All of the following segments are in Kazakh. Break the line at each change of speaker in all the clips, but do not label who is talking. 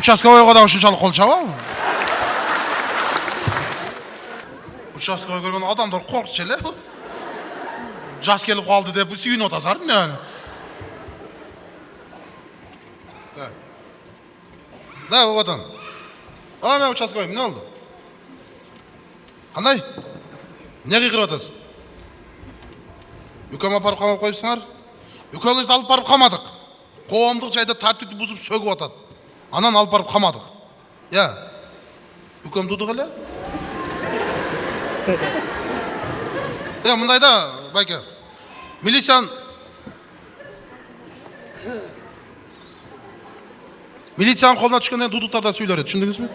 Участковойға да ушунчалык кол чабабы? Участковой көргөн адамдар коркчу эле. Жас келип калды деп сүйүнүп атасар эмне? Да, вот он. А, мен участковой, эмне болду? Кандай? Эмне кыйкырып атасыз? Үкөм апарып камап коюпсуңар? Үкөңүздү алып барып камадык. Коомдук жайда тартипти бузуп сөгүп атат. Анан алып барып камадык. Я. Үкөм тудук эле? Мындайда, байке. Милициянын колуна түшкөндөн дудуктарда сүйлөр эт, түшүндүңүзбү?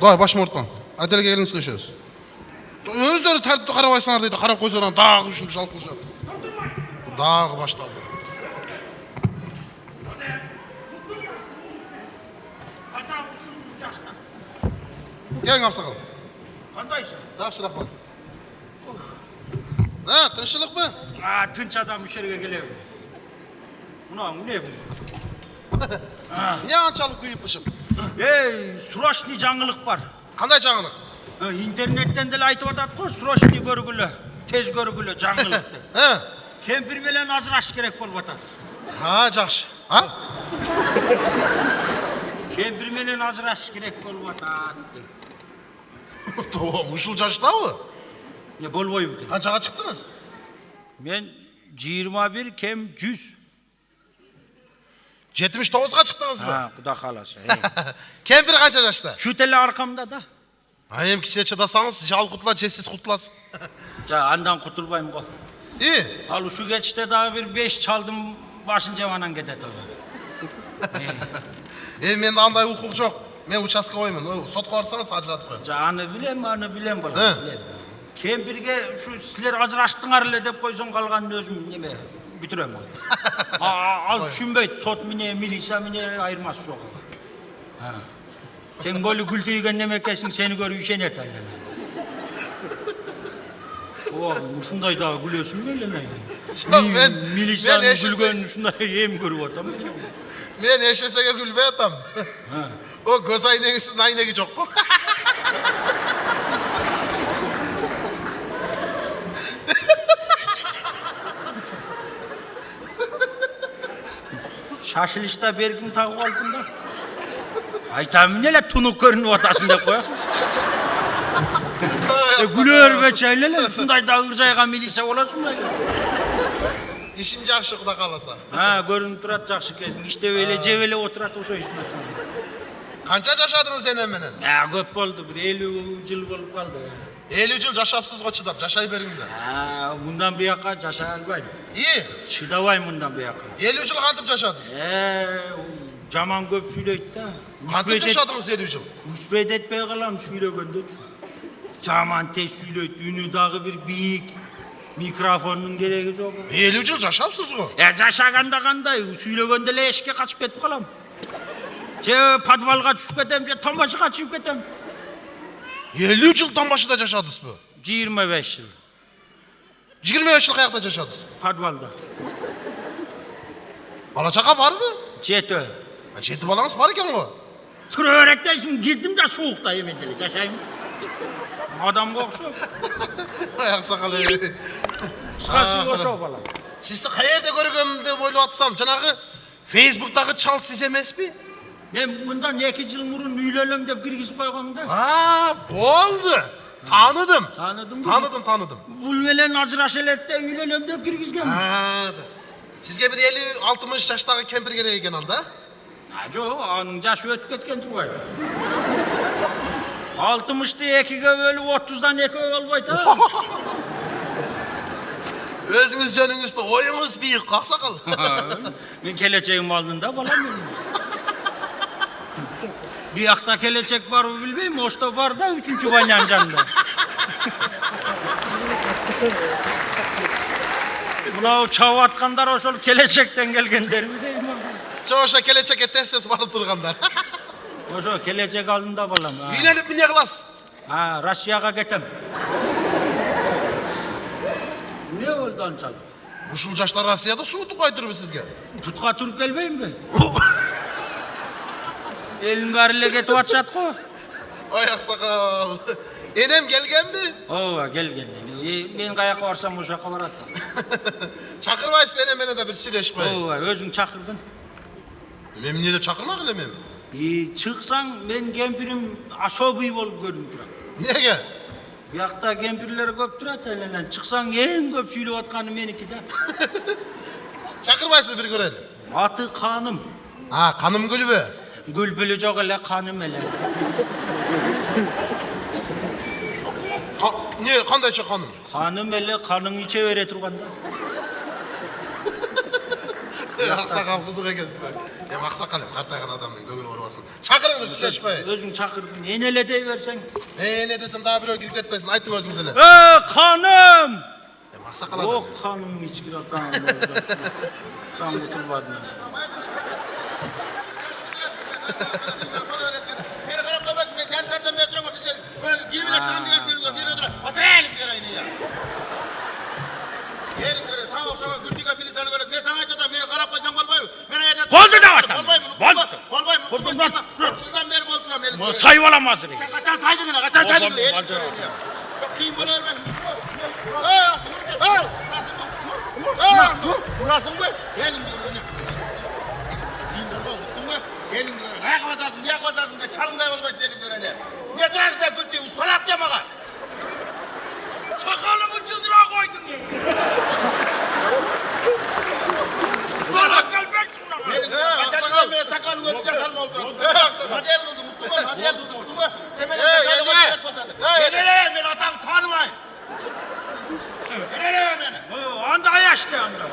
Давай, башым ортпан. Айделге келиңиз сүйлөшөбүз. Өздөрү тартипти карабайсыңар дейт, карап койсоңар дагы ушунча алып келишет. Дагы башталды. Келиң аксакал.
Кандайсың?
Жакшы, рахмат. Тынччылыкпы?
Тынч адам ушул жерге келеби. Мына эмне бу?
Эмне анчалык күйүп-пышып?
Срочный жаңылык бар.
Кандай жаңылык?
Интернеттен деле айтып атат го, срочный көргүлө, тез көргүлө жаңылыкты. Кемпир менен ажыраш керек болуп атат.
Жакшы.
Кемпир менен ажыраш керек болуп атат.
Ушул жаштабы?
Не болбойбу дейт.
Канчага чыктыңыз?
Мен 21, кем 100.
79га чыктыңызбы?
Кудай кааласа.
Кемпир канча жашта?
Чүт эле аркамда да.
Эми кичине чыдасаңыз, жал кутулат, же сиз кутуласыз.
Андан кутулбайм го. Ал ушу кетиште дагы бир 5 чалдым башын жеп анан кетет ал.
Менде андай укук жок. Мен участковоймун. Сотко барсаңыз ажыратып коет.
Аны билем балам. Кемпирге ушу силер ажыраштыңар эле деп койсоң калганын өзүм неме бүтүрөм го. Ал түшүнбөйт, сот менен, милиция менен айырмасы жок. Сен голу күлтүйгөн немекесиң, сени көрүп ишенет айлана. Ушундай дагы күлөсүң эле. Мен милициянын күлгөнүн ушундай эми көрүп атам.
Мен эшесеге күлбөй атам. О, көз айнегисинин айнеги жок го.
Шашылышта бергин тагып алдым да. Айтам эле тунук көрүнүп атасың деп коем. Күлөрбөчө эле ушундай да ыржайган милиция болосуң эле.
Ишим жакшы, кудай кааласа.
Көрүнүп турат, жакшы экенсиң. Иштеп эле, жеп эле отурат ошо ишин.
Канча жашадыңыз энем менен?
Көп болду, бир 50 жыл болуп калды.
50 жыл жашапсыз го, чыдап, жашай бериңдер.
Мындан бияка жашай албайм. Чыдабайм мындан бияка.
50 жыл кантип жашадыңыз?
Жаман көп сүйлөйт да.
Кантип жашадыңыз 50 жыл?
Успейт этпей калам сүйлөгөндө. Жаман тез сүйлөйт, үнү дагы бир бийик. Микрофондун кереги жок.
50 жыл жашапсыз го?
Жашаганда кандай, сүйлөгөндө эле эшикке качып кетип калам. Же подвалга түшүп кетем, же томбашыга чыгып кетем.
50 жыл томбашыда жашадыңызбы?
25 жыл.
25 жыл каякта жашадыңыз?
Подвалда.
Бала чака барбы?
7.
7 балаңыз бар экен го.
Тура беректейсиң, кирдим да суукта эмен деле жашайм. Адамга окшоп.
Аксакал.
Кашык ошо бала.
Сизди каерде көргөм деп ойлоп атсам, жанагы Facebooktагы чал сиз эмеспи?
Мен мындан 2 жыл мурун үйлөнөм деп киргизип койгом да.
Болду. Таныдым.
Таныдым. Бул менен ажыраш элек деп үйлөнөм деп киргизгем.
Сизге бир 50-60 жаштагы кемпир керек экен ал да?
Жок, анын жашы өтүп кеткен турбайбы. 60-ты 2-ге бөлүп 30-дан 2 болбойт.
Өзүңүз жөнүңүздө оюңуз бийик, аксакал.
Мен келечегим алдында балам менин. Биякта келечек барбы билбейм, ошто бар да 3-чү банян жанында. Мынау чабып аткандар ошол келечектен келгендерби дейм.
Ошо келечекке тез барып тургандар.
Ошо келечек алдында балам.
Үйлөнүп эмне кыласыз?
Россияга кетем. Не болду анчалык?
Ушул жашта Россияда суу тукай турбу сизге?
Тутка туруп келбеймби? Elin bariyle ketip atşat ko.
Ay aksakal. Enem gelgen mi?
Ova gel. Ben kayakka varsam o жаққа барат.
Çakırmayız beni de bir söyleşip koy.
Ova özün çakırdın.
Mem ne de çakırmak ile mem?
Çıksan ben kempirim aşobuy bolup görünüp durat.
Nege?
Bu yakta kempirler köp durat elinden. Çıksan en köp süylep atkanı meniki de.
Çakırmayız mı bir görelim?
Atı kanım.
Ha kanım gülü be.
Gülbülü çok ele kanım ele.
Ne kanday çık kanım?
Kanım ele kanın içe vere turganda.
Aksakal kızık ekensin. Aksakal hem kartaygan adamın gönül orvasın. Çakırın bir söyleşip koy.
Özün çakırdın. Enele deyiversen.
Ne desem daha bir girip etmesin. Aytın özünüzle.
Kanım!
Aksakal adam.
Oh kanım içkir atan. Tam tutulmadın.
Beni karab koymasın, ben kendi senden vereceğim o bize. Böyle girip de çıkan diye söylüyor, bir ödüle. Oturayım diyor aynı ya. Gelin göre, sağ ol, gürtüge milisanı göre. Ben sana aytıyorum, beni karab koysan kolbayım. Ben ayet ettim.
Koldu da vatan.
Kolbayım, kolbayım. Otuzdan beri kolturam elim.
Sayı olamaz.
Sen kaçan saydın yine, kaçan saydın yine. Elim göre ya. Yok kıyım bana ben. Burasın bu. Gelin diyor. Gelin diyor. Ayak basasın, bir ayak basasın da çalınday olmasın dedim diyor ne. Ne durasın da güttü, ustalak diye bana.
Sakalımı çıldıra koydun ya. Ustalak kalbek şuna.
Gelin diyor. Kaçacağım beri sakalını ötüce salma oldu. Hadi el oldu Muhtum'a, hadi el oldu Muhtum'a. Sen beni sakalını ötüce kodadı. Gelin beni atan tanımayın. Gelin beni.
Anda yaşlı anda.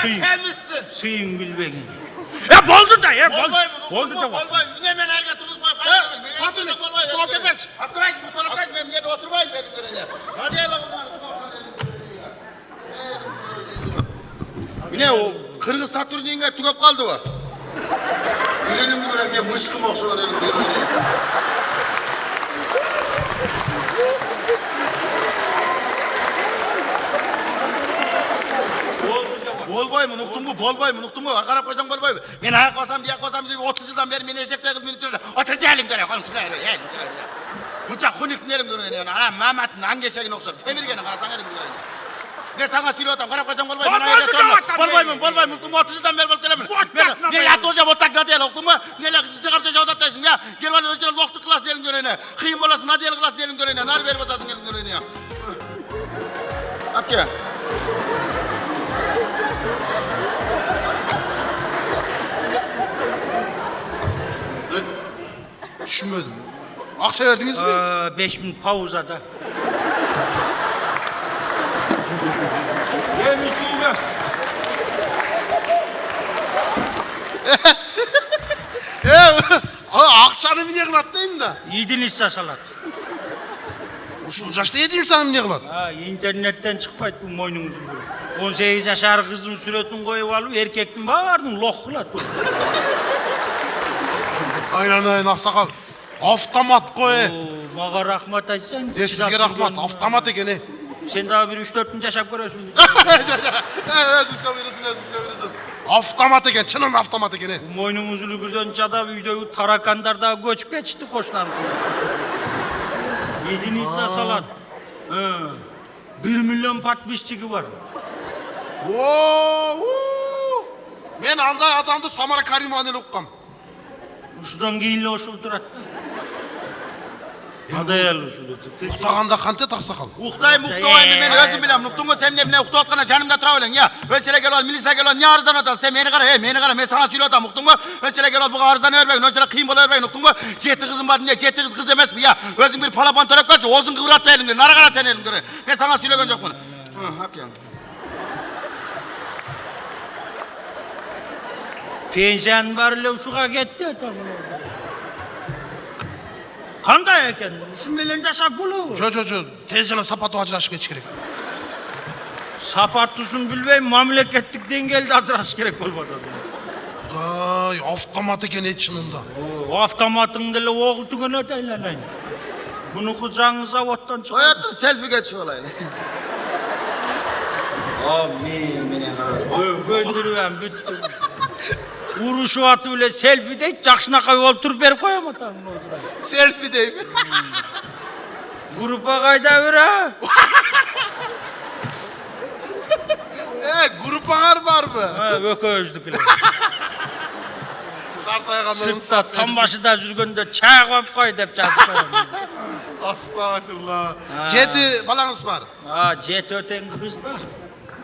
Sevmişsin.
Sıyın bilbegin. Ya boldu da ya.
Bolbayım,
Boldu da var.
bolbayım. Yine ben her getiririz bayım. Satın et. Mustafa Teper. Hakkımayız Mustafa Teper. Ben yine de oturmayayım benim görene. Hadi el alın. Yine o Kırgız Satürn yenge tükep kaldı var. Elim görem ben mışkım okşuyor elim görene. Bolbayım, unuttum bu. Akarap koysam bolbayım. Ben ayak basam, bir ayak basam, 30 yıldan beri beni eşekle kız beni türede. Otur elim göre, konum sıkı elim göre. Bunca kuniksin elim göre. Anam Mehmet'in hangi eşeğine okşar? Semirgenin karasan elim göre. Ben sana söylüyorum, karap koysam bolbayım. Bolbayım, unuttum 30 yıldan beri bolup gelemin. Ne yatı hocam, otak da değil, unuttum mu? Neyle çıkıp çeşe odattaysın ya. Gel bana önceden loktu klas elim göre. Kıyım olasın, hadi el klas elim göre. Nar ver basasın elim göre. At gel.
Düşünmedim. Akça verdiniz mi?
5000 pauzada. Yemiş yine.
Akçanı mı ne kılattayım da?
Yedin issa salat.
Uşul yaşta yedi insanı ne kılat?
İnternetten çıkmaydı bu moynunuzu. 18 yaşar kızın suretini koyup alıp erkektin bağırdın loh kılat.
Aynen aksakal. Avtomat koy.
Mağa rahmat aytsan.
Sizge rahmat. Avtomat ekeni.
Sen daha bir 3-4 gün yaşap görüyorsun.
Siz kavirasın. Avtomat eken. Çının avtomat ekeni.
Bu moynumuzu lügürden çada videoyu tarakandar daha göç geçti koşlan. Yedin issa salat. 1 milyon patmışçığı var.
Ben anda adamdı Samara Kariman'ı okkam.
Uşudan giyinli oşul durattı. Adayalı oşul durattı.
Uhtağanda kante taksakal.
Uhtayım ben özüm bilem. Nuhtumu semne bine uhtu otkana canımda travelen ya. Ölçele gel ol, milisa gel ol, ne arızdan otan. Sen beni kara, ben sana söyle otan muhtumu. Ölçele gel ol, bu arızdan vermeyin. Ölçele kıyım bol vermeyin nuhtumu. Cehti kızım var, ne cehti kız demez mi ya? Özüm bir pala pantolak kaçı, ozun kıvrat be elimde. Nara kara sen elimde. Ben sana söyle göncek bunu. Hap yani.
Pensiyon barıyla uşuğa gitti. Kanday eken, uşun belinde sap bulu.
Ço. Tezcana sapatı acıraş geç gerek.
Sapatlısun bilbeyim, mamleketlikten geldi acıraş gerek olmadı.
Ay, avtomat eken içinde.
O avtomatın dili oğultuğun öteyleneyin. Bunu kucağınıza ottan çıkar.
Hayattır selfie geçiyor olayla.
Amin. Göndürüyorum, bitti. Uruşup atıp öyle selfie deyip jakşınakay olup turup berip koyam atam.
Selfie deyip.
Grupa kayda ver ha.
Grup bağır var mı?
Ha, böközdükler.
Kartaya kanalını
Sırtta tam başında жүргөндө çay koyup koy dep жазып koyam.
Astagfirullah. Jedi balanız var.
Ha, jet öten kız da.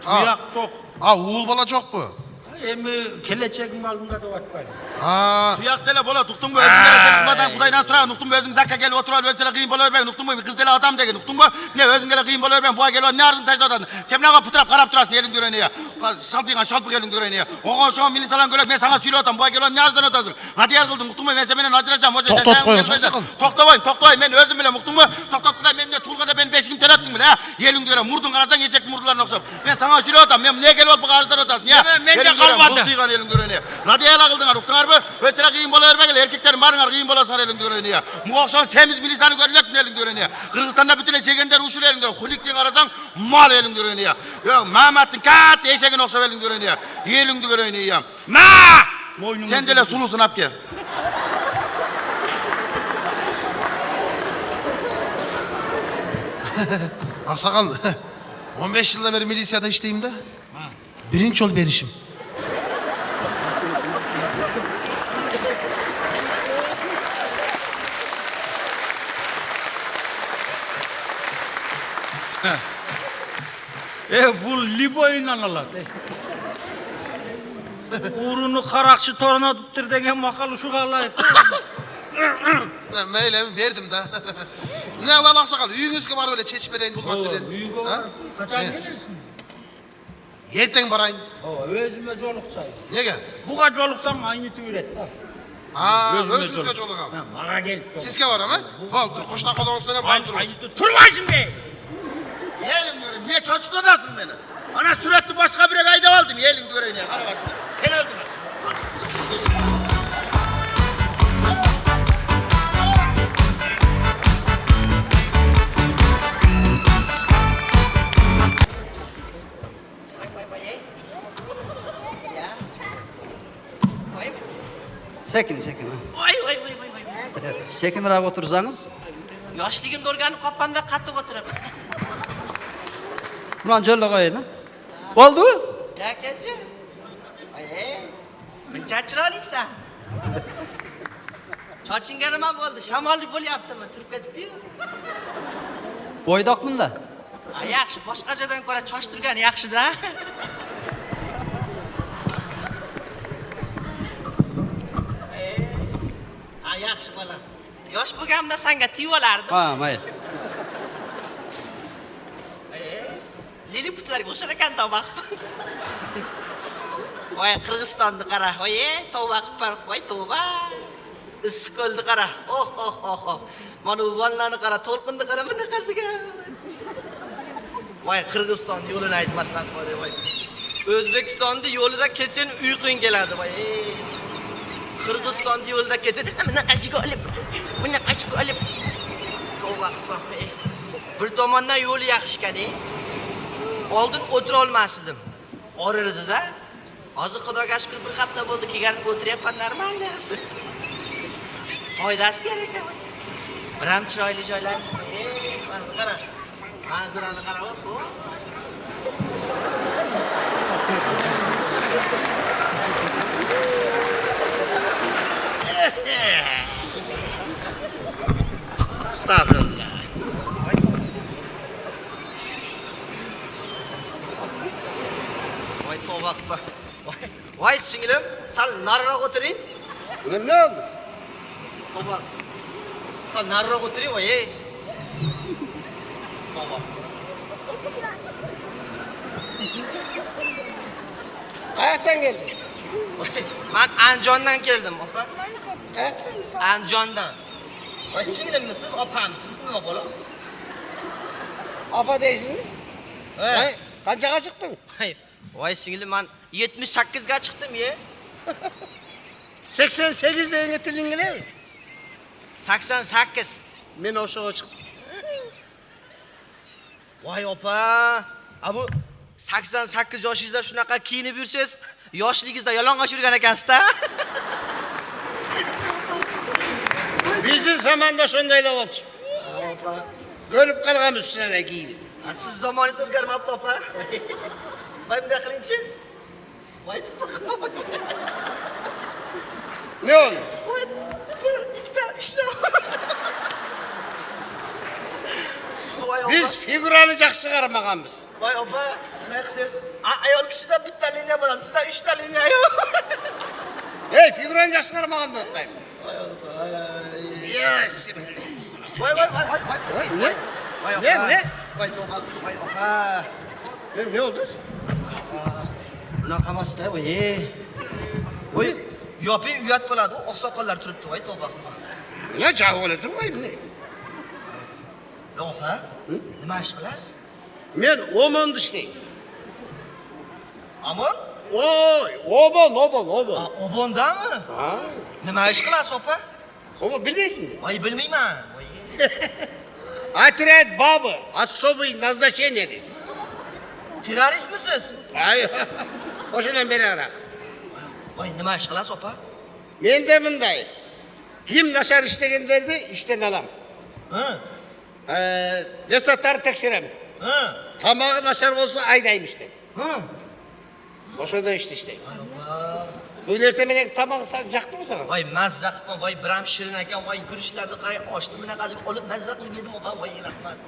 Ha.
Tuyak çok.
Uğul bala çok bu.
Emi kelечегим алдында деп атпайм.
Tuyak dele bola tuktun mu özün dele sen kumadan kudaydan sıra nuktun mu özün zakka gelip oturup özüne kıyım bola vermeyin nuktun mu kız dele adam degen nuktun mu ne özün gele kıyım bola vermeyin buğa geliyor ne arzın taşla odasın sen ne kadar pıtırap karap durasın elin düreni ya şalpık elin düreni ya oğun şu an milli salan gölek ben sana söyle otam buğa geliyor ne arzdan odasın hadi yer kıldın nuktun mu ben seninle acıracağım hoca
Toktot koyun, sakın.
Toktoyun ben özüm bile nuktun mu toktot kuday benimle Turga'da ben beşikim telattın bile ha elin düreni murdun karasan geçecek murdularına okşap ben sana söyle otam ben ne geliyor bu arzdan odasın ya
Ben de kalmadı.
Nadi yala kıldın ruhtunar mı? Mesela kıyım bola vermek ile erkeklerin barınar kıyım bola sar elin göreni ya. Bu akşam semiz milisanı görülek mi elin göreni ya. Kırgızistan'da bütün çekender uşul elin göreni. Hulik diyen arasan mal elin göreni ya. Yok Mehmet'in kat eşeğin okşam elin göreni ya. Elin göreni ya.
Ma!
Sen de le sulusun hap gel.
Asakal. 15 yıldan beri milisiyada işteyim de. Birinci ol berişim.
Bu liboyla alат. Urunu karakçı toruna tuttur degen makalı şu kalayıp.
Meyle verdim de. Ne lan Asakal? Üyünüzge var öyle çeşmeleyin bulması edin.
Büyük var. Kaçan gelirsin?
Yerden barayın.
Özüme joluk çay.
Nege?
Buga joluksam aynı tüyret.
Özünüzge çoluk al.
Bana gel.
Sizge var ama? Dur, kuşta kodamız bana bağlı dururuz.
Aynı turmayın be.
Elin göreni. Niye çocuk odasın beni? Ana sürekli başka bir kayda aldım. Elin göreni ya. Karabaşına. Sen öldün aslında.
Sekin.
Voy.
Sekinroq o'tirsangiz.
Yoshligimda o'rganib qolganda qattiq o'tirib.
Buni jo'lla qo'ying. Bo'ldi?
Akachi. Buncha chiroylisan. Sochingga nima bo'ldi? Shamolli bo'lyaptimi? Turib ketibdi-yu.
Bo'ydoqmanda.
Yaxshi, boshqa joydan ko'ra choch turgan yaxshi-da. Yaxshi bola. Yosh bo'lganimda senga tiyib olardim.
Ha, mayli.
Liliputlarga o'xshar ekan tavba qilib. Voy, Qirg'izistonni qara. Voy, tavba qilib, voy tavba. Issiq ko'lni qara. Oh. Mana bu vanlarni qara, to'lqinni qara, bunaqasiga. Voy, Qirg'iziston yo'lini aytmasdan qo'y, voy. O'zbekistonning yo'lida ketsang uyqung keladi, voy. Qirg'izistonning yo'lida ketsang, bunaqasiga olib. Tavba qilib. Bir tomondan yo'li yaxshi ekan-e. Oldin o'tira olmasdim. Og'rirdi-da. Hozir Xudoga shukr bir hafta bo'ldi kelganimga o'tiryapman normalyasi. Foydasi yer ekan. Bir ham chiroyli joylar. Mana qara. Manzarani qara, xo'p.
Estağfurullah.
Voy tavba qilib. Voy singlim, sal nariroq o'tiring.
Ne oldu?
Tavba. Sal nariroq o'tiring, voy. Tavba.
Qayerdan geldin?
Men Andijondan keldim, opa.
Qayerdan?
Andijondan. Voy singlimisiz, opamsiz nima bo'la?
Apa deysinmi? Qanchaga chiqding?
Voy singlim, men 78 ga chiqdim, ye.
88 degan tilinglar.
88.
Men o'shaga chiqdim.
Voy opa, bu 88 yoshingizda shunaqa kiyinib yursangiz, Yoshligingizda yalang'och yurgan ekansiz-da.
Bizni zamonda shundaylar bo'ldi. O'lib qolganmiz shularga keyin.
Siz zamoningiz o'zgarmabdi, opa. Voy bunday qilingchi. Voy.
Ne oldu?
Voy. 1, 2 ta, 3 ta. Voy opa.
Biz figurani yaxshi chiqarmaganmiz.
Voy opa, nima qilsiz? Ayol kishida bitta liniya bo'ladi, sizda 3 ta liniya yo'q.
Hey, figurani yaxshi chiqarmaganni unutmayman.
Voy opa.
Yes.
Voy voy voy voy.
Ne?
Voy opa.
Ne?
Voy opa. Voy opa.
Ne oldu?
Bunaqa emas-da, voy. Voy, yopi uyat bo'ladi, oqsoqollar turibdi, voy tavba qilma.
Ne cahole durmayım ne?
Opa, nima ish qilasiz?
Men omon işteyim.
Amon?
Oy, obon.
Obondami?
Ha?
Nima ish qilasiz, opa?
Obon bilmeysin mi?
Voy, bilmayman. Voy.
Отряд бабы, особый назначение.
Terroristmisiz?
Ay, hoşunan beni arak.
Voy, nima ish qilasiz, opa?
Men de bunday. Kim naşar işlegenlerdi işten alam.
Ha?
Ne satar tekşirem.
Ha?
Tamağı naşar olsa aydayım işte.
Ha?
Boşuna işte.
Voy opa.
Böyle ertemenek tamağı yaktı mı sana?
Voy, mazza qilma, voy, biram shirin ekan, voy, guruchlarni qarang, ochdi bunaqasiga olib mazza qilib yedim, opa, voy, rahmat.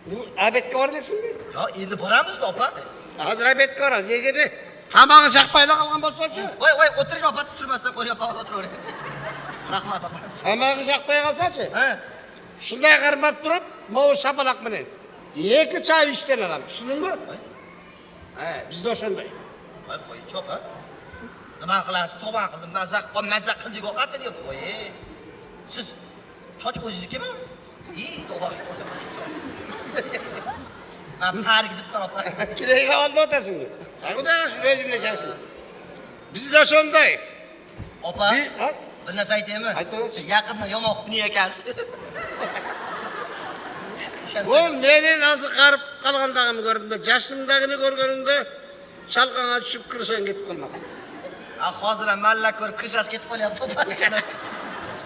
Bu abetke var dersin mi?
Yo, endi boramiz-da, opa.
Hazır abetke var, yegede tamağı yakmayla kalan bolsa-chi.
Voy, voy, o'tiring, opa, siz turmasdan qo'ying, opa, o'tiravering. Rahmat, opa.
Tamağı yakmaya kalsa-chi.
Ha?
Shunday qarmab turib, mo'l shapalaq bilan 2 choy ishdan olam. Tushundingmi? Ha, bizda o'shanday.
Voy, qo'ying, opa. Nima qilasiz? Tavba qildim, mazza qildik, ovqatni deb qo'y. Siz choch o'zingizgami? Tavba qildim. Ha, park debman, opa.
Kirey qavalda o'tasizmi? Ha, xudoga shukur o'zimga chashma. Bizda o'shanday.
Opa, bir narsa aytaymi?
Aytaver.
Yaqinda yomon xunniy ekansiz.
Ol menen azı qarib qalgandagimni ko'rdimda, jashimdagini ko'rganimda chalqanga tushib kirishan ketib qolmoqda.
Ha, hozir ham malla ko'rib kirishasiz ketib qolyapti, opa.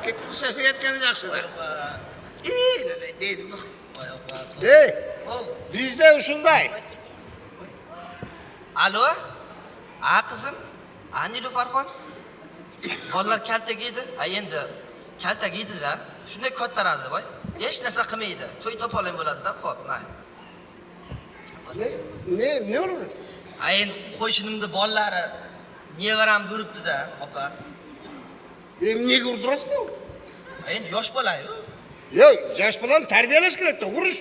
Ketishasi ketgani yaxshi-da. Deydim.
Voy opa.
Ey, bizda shunday.
Alo? Ha, qizim. Anilu Farxon? Bolalar kaltak yedi. Ha, endi kaltak yedi-da. Shunday kottaradi, voy. Hech narsa qilmaydi. To'y topolim bo'ladi-da, xo'p, mayli.
Ne oldu?
Ha, endi qo'shnimni bolalari nevaram bo'libdi-da, opa.
Nega urdirasizmi?
Ha, endi yosh bola-yu.
Yo'q, yosh bilan tarbiyalash kerak-da, urish.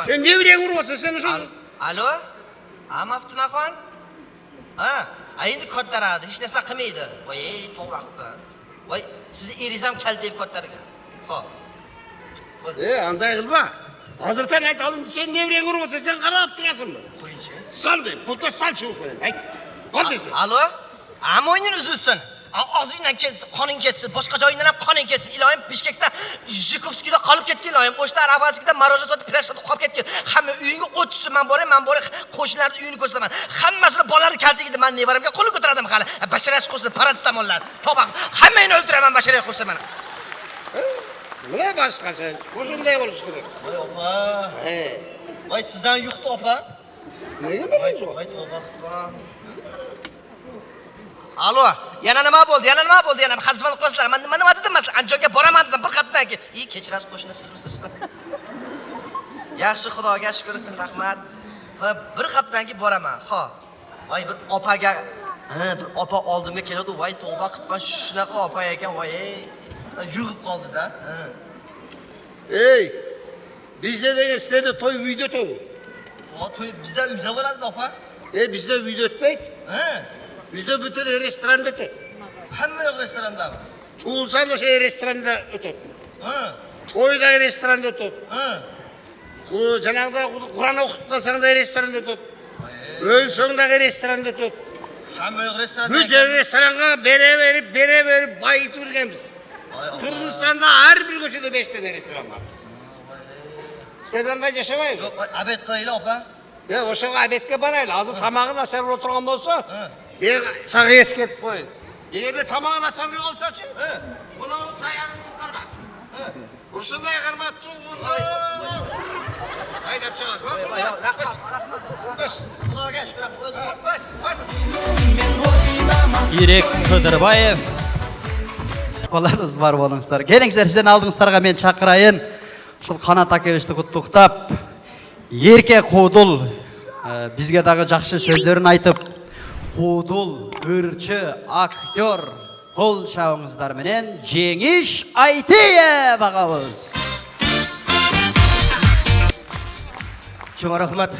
Sen nevraga uryapsan, sen o'sha.
Alo? Ha, Maftunaxon? Ha, endi kottaradi, hech narsa qilmaydi. Voy, tavba qildi. Voy, siz eringiz ham kaltayib kottargan. Xo'p.
Anday qilma. Hozirdan aytalim, sen nevraga uryapsan, sen qarab turasizmi?
Qo'yingchi.
Sal de, pulta sal shu qo'ying. Ayt. O'tirsin.
Alo? Amoyning uzilsin. Og'zingdan qoning ketsin, boshqa joyingdan ham qoning ketsin. Iloyim Bishkekda Zhikovskiyda qolib ketgan iloyim. O'shda Ravazkida marojat sotib pirashga qolib ketgan. Hamma uyingga o't tushsin, men boray, qo'shnilarning uyini ko'rsataman. Hammasini bolalar kaltigida men nevaramga qo'l ko'taradim hali. Basharash qo'ysin, paracetamollar. To'ba, hammani o'ldiraman bashara qo'ysa mana.
Nima boshqasi? O'shunday bo'lish kerak.
Voy opa. Voy sizdan yuqdi opa.
Nega bilmaysiz?
Voy tavba qilma. Alo, yana nima bo'ldi? Yana xazmat qilasizlar. Men nima dedim masala? Anjonga boraman dedim bir haftadan keyin. Kechirasiz qo'shni sizmisiz? Yaxshi, Xudoga shukr, rahmat. Bir haftadan keyin boraman. Xo'p. Voy bir opaga, bir opa oldimga keladi. Voy tavba qilib, shunaqa opa ekan, voy. Yug'ib qoldi-da.
Ey, bizda degan sizlarda to'y uyda to'y.
O to'y bizda uyda bo'ladi, opa.
Bizda uyda o'tmaydi.
Ha?
Bizda butun restoranda o'tadi.
Hamma yo'q restorandami?
Tug'ilsan o'sha restoranda o'tadi.
Ha?
To'yda restoranda o'tadi.
Ha?
Janag'da Qur'on o'qib qolsangda restoranda o'tadi. O'lsangdagi restoranda o'tadi.
Hamma yo'q restoranda.
Biz restoranga beraverib boyitib yurganmiz. Qirg'izistonda har bir ko'chada 5 ta restoran bor. Sizlarda yashamaydi.
Yo'q, abed qilaylik, opa.
Ошоға бетке барайлы. Азыр тамағын ашарып отырған болса, саған ескертіп қойын. Егерде тамағын ашарып болса-шы, бұны таяғын қарма. Ушындай қарма айдап шығасыз.
Ирек Қыдырбаев. Баларыңыз бар болыңыздар. Келіңіздер, сізден алдыңыздарға мен шақырайын. Шыл Қанат Акевичті құттықтап, ерке қудыл бізге дағы жақсы сөздерін айтып, қудыл, үрчі, актер, қол шауыңыздар менен Жеңіш Айтиев ағамыз.
Чоң рахмат.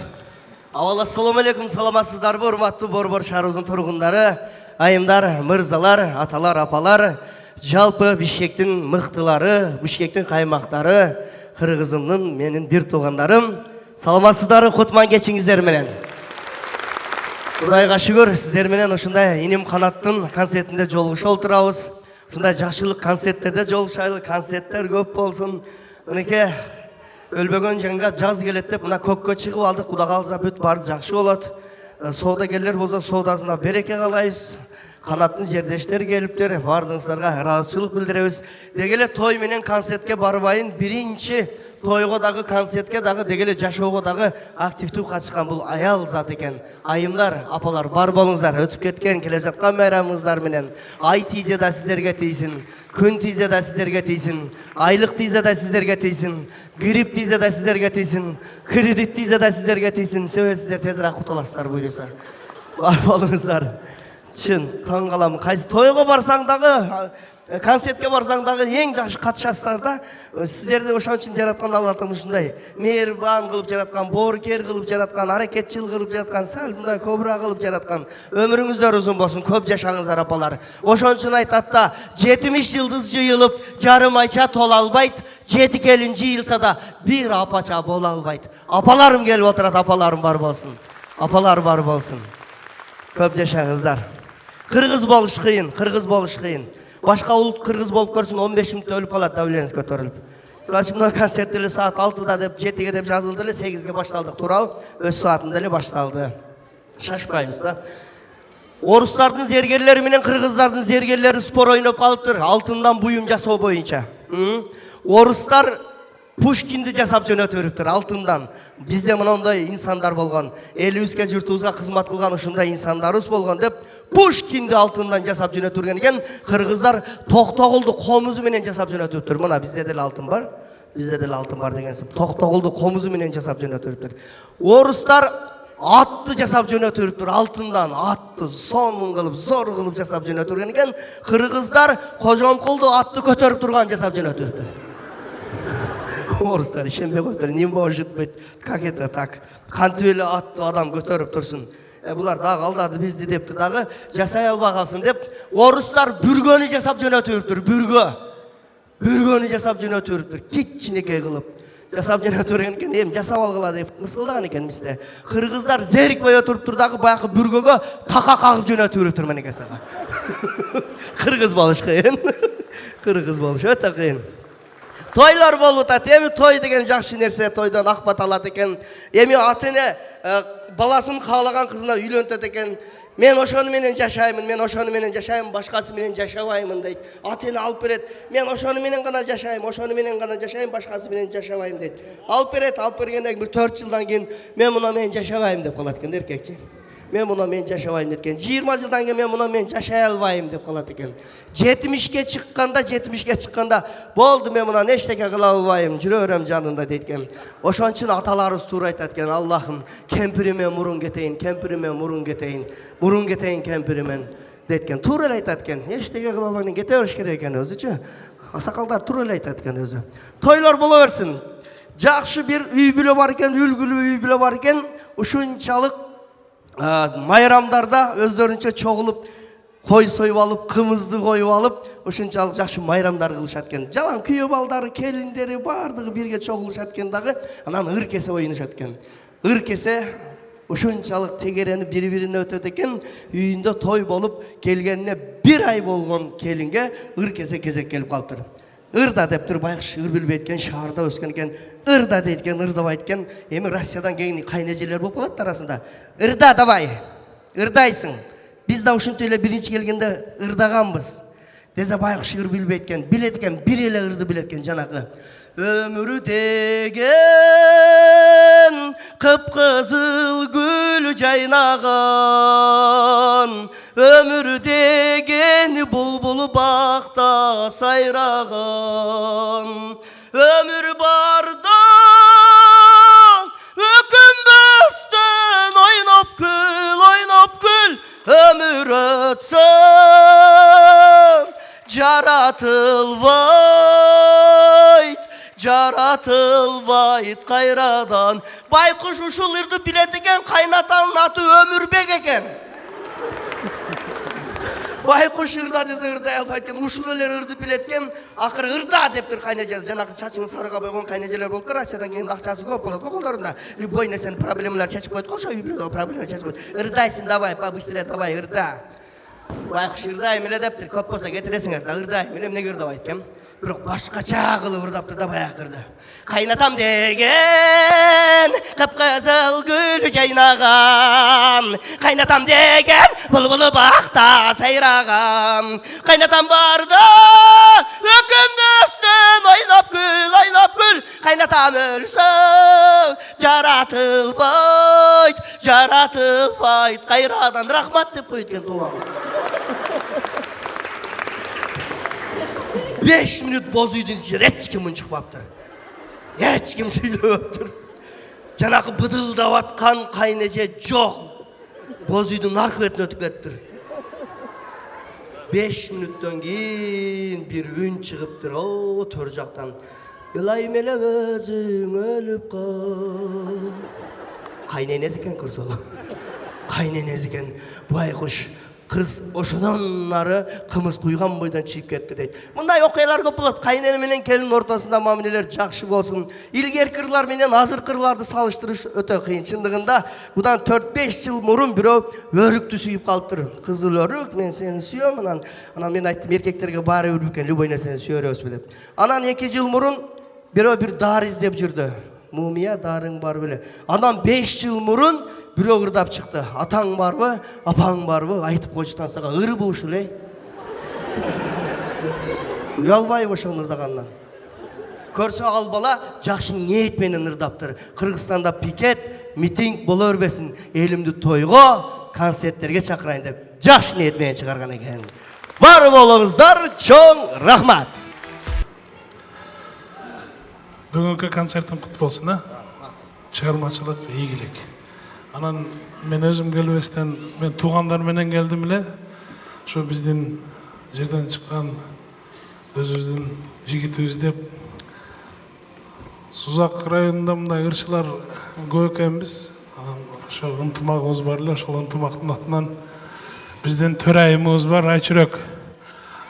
Авал ассаламу алейкум, саламатсыздар бу, урматтуу Борбор шаарыбыздын тургундары, айымдар, мырзалар, аталар, апалар, жалпы Бишкектин мыктылары, Бишкектин каймактары, кыргызымдын менин бир туугандарым, саламатсыздар, кутман кечиңиздер менен. Кудайга шүгүр, сиздер менен ушундай Иним Канаттын концертинде жолугушуп отурабыз. Ушундай жакшылык концерттерде жолугушайлы, концерттер көп болсун. Мынеке өлбөгөн жанга жаз келет деп мына көккө чыгып алдык. Кудай калса бүт баары жакшы болот. Соодагерлер болсо соодасына береке каалайбыз. Канаттын жердештер келиптер, баардыгыңыздарга ыраазычылык билдиребиз. Дегеле той менен концертке барбайын, биринчи тойго дагы концертке дагы дегеле жашоого дагы активдүү катышкан бул аял зат экен. Айымдар, апалар бар болуңуздар. Өтүп кеткен келе жаткан майрамыңыздар менен ай тийзе да сиздерге тийсин, күн тийзе да сиздерге тийсин, айлык тийзе да сиздерге тийсин, грип тийзе да сиздерге тийсин, кредит тийзе да сиздерге тийсин. Себеби сиздер тезирээк кутуласыздар буюрса. Бар болуңуздар. Чын таң калам. Кайсы тойго барсаң дагы, концертке барсаң дагы эң жакшы катышасыздар да. Сиздерди ошон үчүн жараткан Алла Таала ушундай мейирбан кылып жараткан, боорукер кылып жараткан, аракетчил кылып жараткан, сал мындай кобра кылып жараткан. Өмүрүңүздөр узун болсун, көп жашаңыздар апалар. Ошон үчүн айтат да, 70 жылдыз жыйылып, жарым айча тола албайт. 7 келин жыйылса да, бир апача боло албайт. Апаларым келип отурат, апаларым бар болсун. Апалар бар болсун. Көп жашаңыздар. Кыргыз болуш кыйын, кыргыз болуш кыйын. Башка улут кыргыз болуп көрсүн, 15 мүнөттө өлүп калат, давлениеңиз көтөрүлүп. Мына концерт деле саат 6-да деп, 7-ге деп жазылды эле, 8-ге башталдык туурабы? Өз саатында эле башталды. Шашпайбыз да. Орустардын зергерлери менен кыргыздардын зергерлери спор ойноп калыптыр, алтындан буюм жасоо боюнча. Орустар Пушкинди жасап жөнөтүп бериптир алтындан. Бизде мындай инсандар болгон, элибизге журтубузга кызмат кылган ушундай инсандарыбыз болгон деп Пушкинди алтындан жасап жөнөтүргөн экен. Кыргыздар Токтогулду комузу менен жасап жөнөтүптүр. Мына бизде деле алтын бар. Бизде деле алтын бар дегенсип. Токтогулду комузу менен жасап жөнөтүптүр. Орустар атты жасап жөнөтүптүр алтындан. Атты сонун кылып, зор кылып жасап жөнөтүргөн экен. Кыргыздар Кожомкулду атты көтөрүп турган жасап жөнөтүптүр. Орустар ишенбей коюптур. Не может быть, как это так? Кантип эле атты адам көтөрүп турсун. Булар дагы алдады бизди депти дагы жасай албай калсын деп орустар бүргөнү жасап жөнөтүптүр. Бүргөнү жасап жөнөтүптүр. Кичинекей кылып жасап жөнөтүргөн экен. Эми жасап алгыла деп кысылдаган экен бизде. Кыргыздар зерикпей отуруптур дагы баягы бүргөгө така кагып жөнөтүптүр менеке сага. Кыргыз болуш кыйын. Кыргыз болуш өтө кыйын. Тойлар болуп атат. Эми той деген жакшы нерсе, тойдон акбат алат экен. Эми ата-эне баласын каалаган кызына үйлөнтөт экен. Мен ошону менен жашаймын, мен ошону менен жашаймын, башкасы менен жашабаймын дейт. Ата-эне алып берет. Мен ошону менен гана жашайм, ошону менен гана жашайм, башкасы менен жашабайм дейт. Алып берет, алып бергенден кийин 4 жылдан кийин мен муну менен жашабайм деп калат экен эркекчи. Мен муну менен жашабайм деткен. 20 жылдан кийин мен муну менен жашай албайм деп калат экен. 70ке чыкканда болду мен мунан эчтеке кыла албайм, жүрө берем жанында дейткен. Ошон үчүн аталарыбыз туура айтат экен. Аллахым, кемпириме мурун кетейин, кемпириме мурун кетейин, мурун кетейин кемпиримен дейткен. Туура эле айтат экен. Эчтеке кыла албай кете бериш керек экен өзүчү. Асакалдар туура эле айтат экен өзү. Тойлор боло берсин. Жакшы бир үй бүлө бар экен, үлгүлүү үй бүлө бар экен. Ушунчалык майрамдарда өздөрүнчө чогулуп кой союп алып, кымызды коюп алып, ушунчалык жакшы майрамдар кылышат экен. Жалаң күйөө балдары, келиндери баардыгы бирге чогулушат экен дагы, анан ыр кесе оюнушат экен. Ыр кесе ушунчалык тегерени бири-бирине өтөт экен. Үйүндө той болуп келгенине 1 ай болгон келинге ыр кесе кезек келип калыптыр. ырда деп тур байкуш ыр билбей эткен, шаарда өскөн экен. Ырда дейт экен, ырдабайт экен. Эми Россиядан келген кайнежелер болуп калат арасында. Ырда давай. Ырдайсың. Биз да ушинтип эле биринчи келгенде ырдаганбыз. Десе байкуш ыр билбей эткен, билет экен, бир эле ырды билет экен жанагы. Ömür деген kıpkızıl gül caynağın, ömür деген bulbul bakta sayrağın, ömür barda ökünbüstün oynap gül, ömür ötsün jaratılvayt kayradan. Baykuş uşul ırdı bilet eken, kaynatanın atı Ömürbek eken. Baykuş ırda dese ırda albayt eken, uşul eler ırdı bilet eken, akırı ırda deptir kaynayacağız. Janakı çaçını sarıga boygon kaynaceler bolup kır, Россиядан келген акчасы көп болот го колдорунда. Любой нерсени проблемалар чечип коет го, ошо үй бүлөдөгү проблемалар чечип коет. Ырдайсың давай, побыстрее давай ырда. Байкуш ырдайм эле дептир, көп болсо кетиресиңер да, ырдайм эле, эмнеге ырдабайт экен? Бирок башкача кылып ырдаптыр да баякырды. Кайнатам деген кыпкызыл гүл жайнаган, кайнатам деген булбулу бакта сайраган, кайнатам барда өкүнбөстөн ойноп гүл, кайнатам өлсө жаратылбайт кайрадан. Рахмат деп койт экен тууган. 5 minut boz үйдүн ичинде эч ким унчукпаптыр. Эч ким сүйлөбөптүр. Жанакы быдылдап аткан кайнеже жок. Боз үйдүн аркы бетине өтүп кетиптир. 5 минуттан кийин бир үн чыгыптыр. О, төр жактан. Ылайым эле өзүң өлүп кал. Кайненеси экен көрсө. Кайненеси экен. Байкуш kız ошонон ары кымыз куйган бойдон чыгып кетти дейт. Мындай окуялар көп болот. Кайнене менен келин ортосунда мамилелер жакшы болсун. Илгерки кырлар менен азыркы кырларды салыштырыш өтө кыйын. Чындыгында будан 4-5 жыл мурун бирөө өрүктү сүйүп калыптыр. Кызыл өрүк, мен сени сүйөм. Анан мен айттым, эркектерге баары өлүп экен, любой нерсени сүйөрөбүз деп. Анан 2 жыл мурун бирөө бир дары издеп жүрдү. Мумия дарың бар беле. Анан 5 жыл мурун бирөө ырдап чыкты. Атаң барбы, апаң барбы, айтып койчу тансага, ырбы ушул эй. Уялбайбы ошону ырдагандан. Көрсө ал бала жакшы ниет менен ырдаптыр. Кыргызстанда пикет, митинг боло бербесин, элимди тойго, концерттерге чакырайын деп жакшы ниет менен чыгарган экен. Бар болуңуздар, чоң рахмат.
Бүгүнкү концертим кут болсун, а? Чыгармачылык, ийгилик. Анан мен өзүм келбестен, мен туугандар менен келдим эле. Ошо биздин жерден чыккан өзүбүздүн жигитибиз деп Сузак районунда мындай ырчылар көп экенбиз. Ошо ынтымагыбыз бар эле, ошол ынтымактын атынан биздин төрайымыбыз бар, Айчүрөк.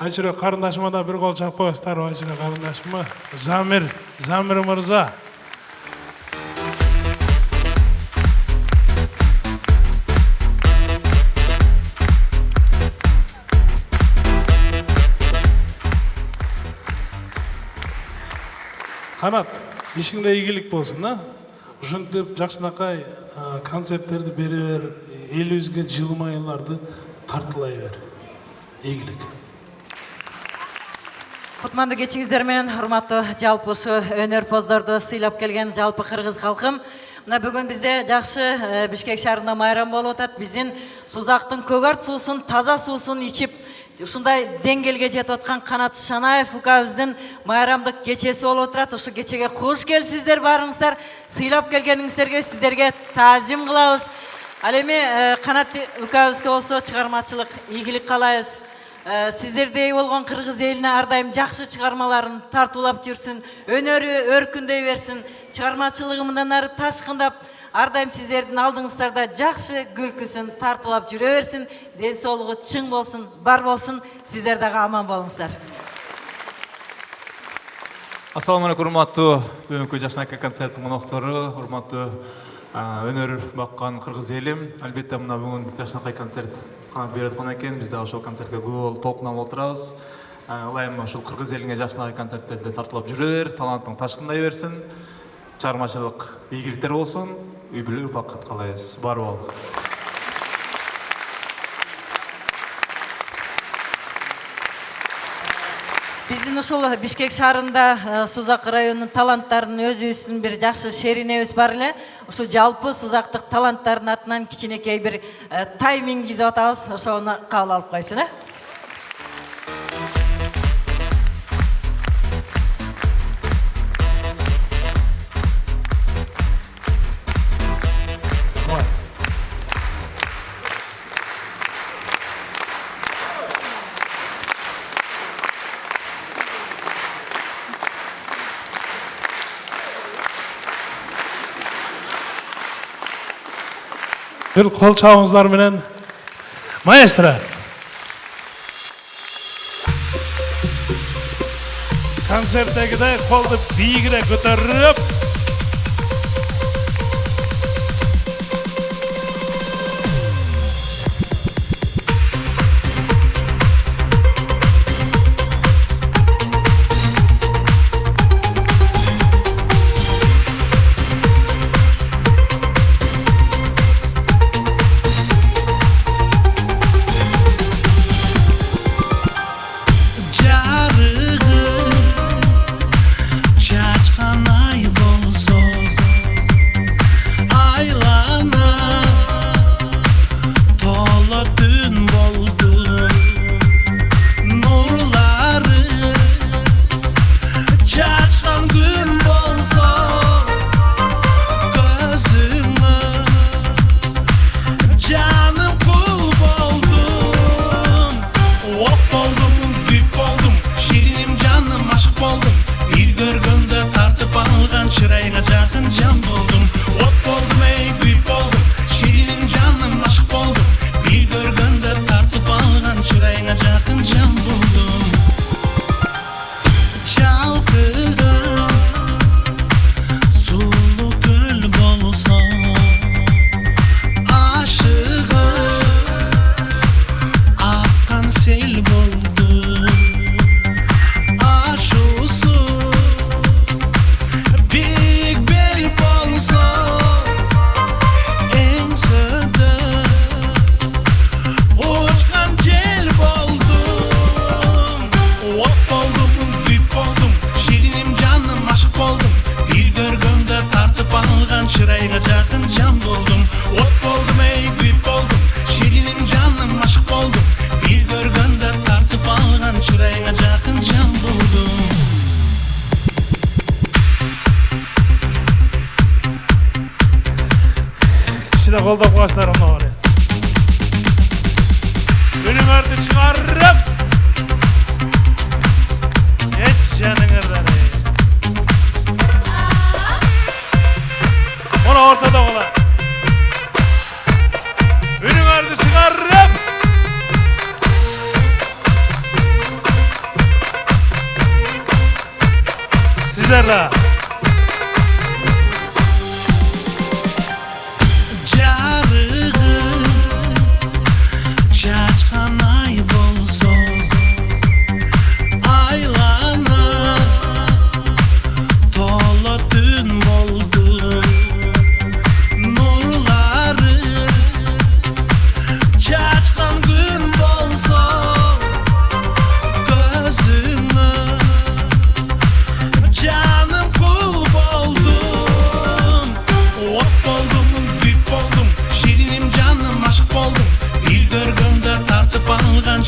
Айчүрөк карындашыма да бир кол чапып коесуздар, Айчүрөк карындашыма. Замир мырза. Канат, ишиңде ийгилик болсун, а? Ушинтип жакшынакай концерттерди бере бер, элибизге жылмайларды тартылай бер. Ийгилик.
Кутманды кечиңиздер менен, урматтуу жалпы ушу өнөрпоздорду сыйлап келген жалпы кыргыз калкым. Мына бүгүн бизде жакшы Бишкек шаарында майрам болуп атат. Биздин Сузактын көгөрт суусун, таза суусун ичип, ушундай деңгээлге жетип аткан Канат Шанаев укабыздын майрамдык кечеси болуп турат. Ушу кечеге куш келипсиздер барыңыздар. Сыйлап келгениңиздерге сиздерге таазим кылабыз. Ал эми Канат укабызга болсо чыгармачылык ийгилик каалайбыз. Сиздердей болгон кыргыз элине ар дайым жакшы чыгармаларын тартуулап жүрсүн, өнөрү өркүндөй берсин, чыгармачылыгы мындан ары ташкындап, ар дайым сиздердин алдыңыздарда жакшы күлкүсүн тартуулап жүрө берсин, ден соолугу чың болсун, бар болсун, сиздер дагы аман болуңуздар.
Ассаламу алейкум, урматтуу бүгүнкү жакшынакай концерттин коноктору, урматтуу өнөр баккан кыргыз элим. Албетте мына бүгүн жакшынакай концерт канат берип аткан экен. Биз да ошол концертке көп толкунуп отурабыз. ылайым ушул кыргыз элине жашынакай концерттерде тартылып жүрөр, талантың ташкындай берсин, чыгармачылык ийгиликтер болсун, үй бүлө упакыт каалайбыз. Бар бол.
Биздин ушул Бишкек шаарында Сузак районунун таланттарын өзүбүздүн бир жакшы шеринебиз бар эле. Ушу жалпы Сузактык таланттардын атынан кичинекей бир тайминг изип атабыз. Ошону кабыл алып койсун, э?
Bir kol çağımızlar menen maestro. Konsertdegidey koldu biygire götürüp kolda başlarım oraya. Önün artık çıkarıp geç canınırdan. Ona ortada ola. Önün artık çıkarıp sizlerle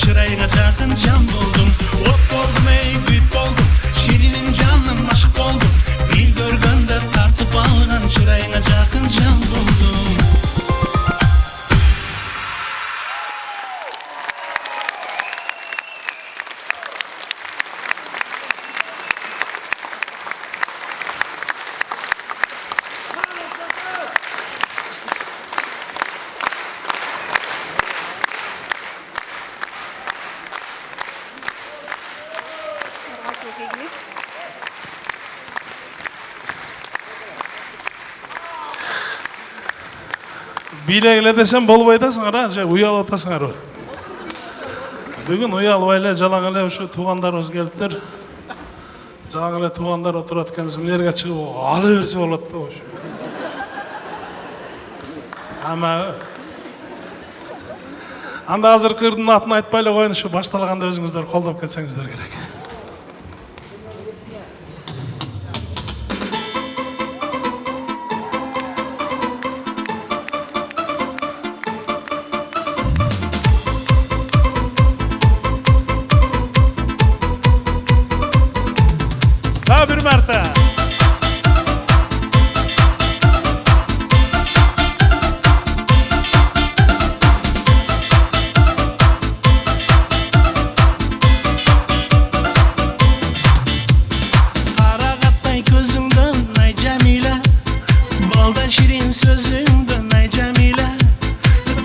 şuraya yakın can buldum. Ot oldum ey büyük oldum. Şirinim canım aşık oldum. Bir görgünde tartıp algan şuraya yakın can buldum. Bileyle desem bolboy da sana, uyal atasın arı. Бүгін уялбай эле жалаң эле ушу туугандарыбыз келиптир. Жалаң эле туугандар отурат экенбиз. Мынерге чыгып ала берсе болот да ушу. Ама анда азыркы ырдын атын айтпай эле коеюн, ушу башталганда өзүңүздөр колдоп кетсеңиздер керек. Daha bir marta.
Qaraqatday ko'zingdan ay Jamila, baldan shirin so'zingdan ay Jamila.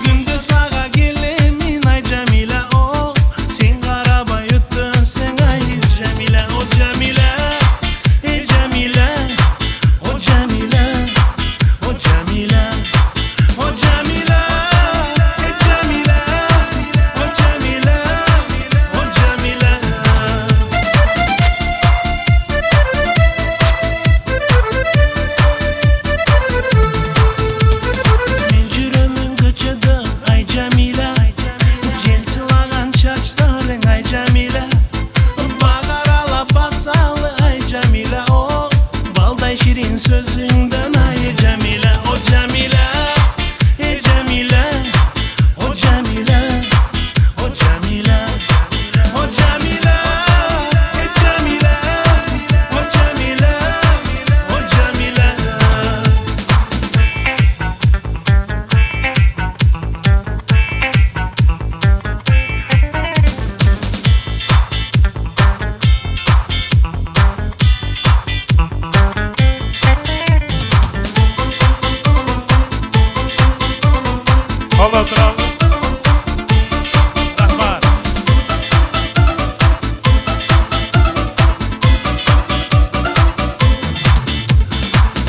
Kunda sağa gelemin ay Jamila, oh sen qarabay o'tdin sen ay Jamila, oh Jamila. Jamila, oh Jamila, oh Jamila, oh Jamila, Jamila, oh Jamila, oh Jamila. Men yuraman ko'chada ay Jamila, jensilagan sochlaring ay Jamila. Bag'aralab basali ay Jamila, oh balday shirin so'zingdan ay Jamila, oh Jamila, Jamila, oh Jamila, oh Jamila, oh Jamila, Jamila, oh Jamila, oh Jamila.
Kolda turalım. Rahmat.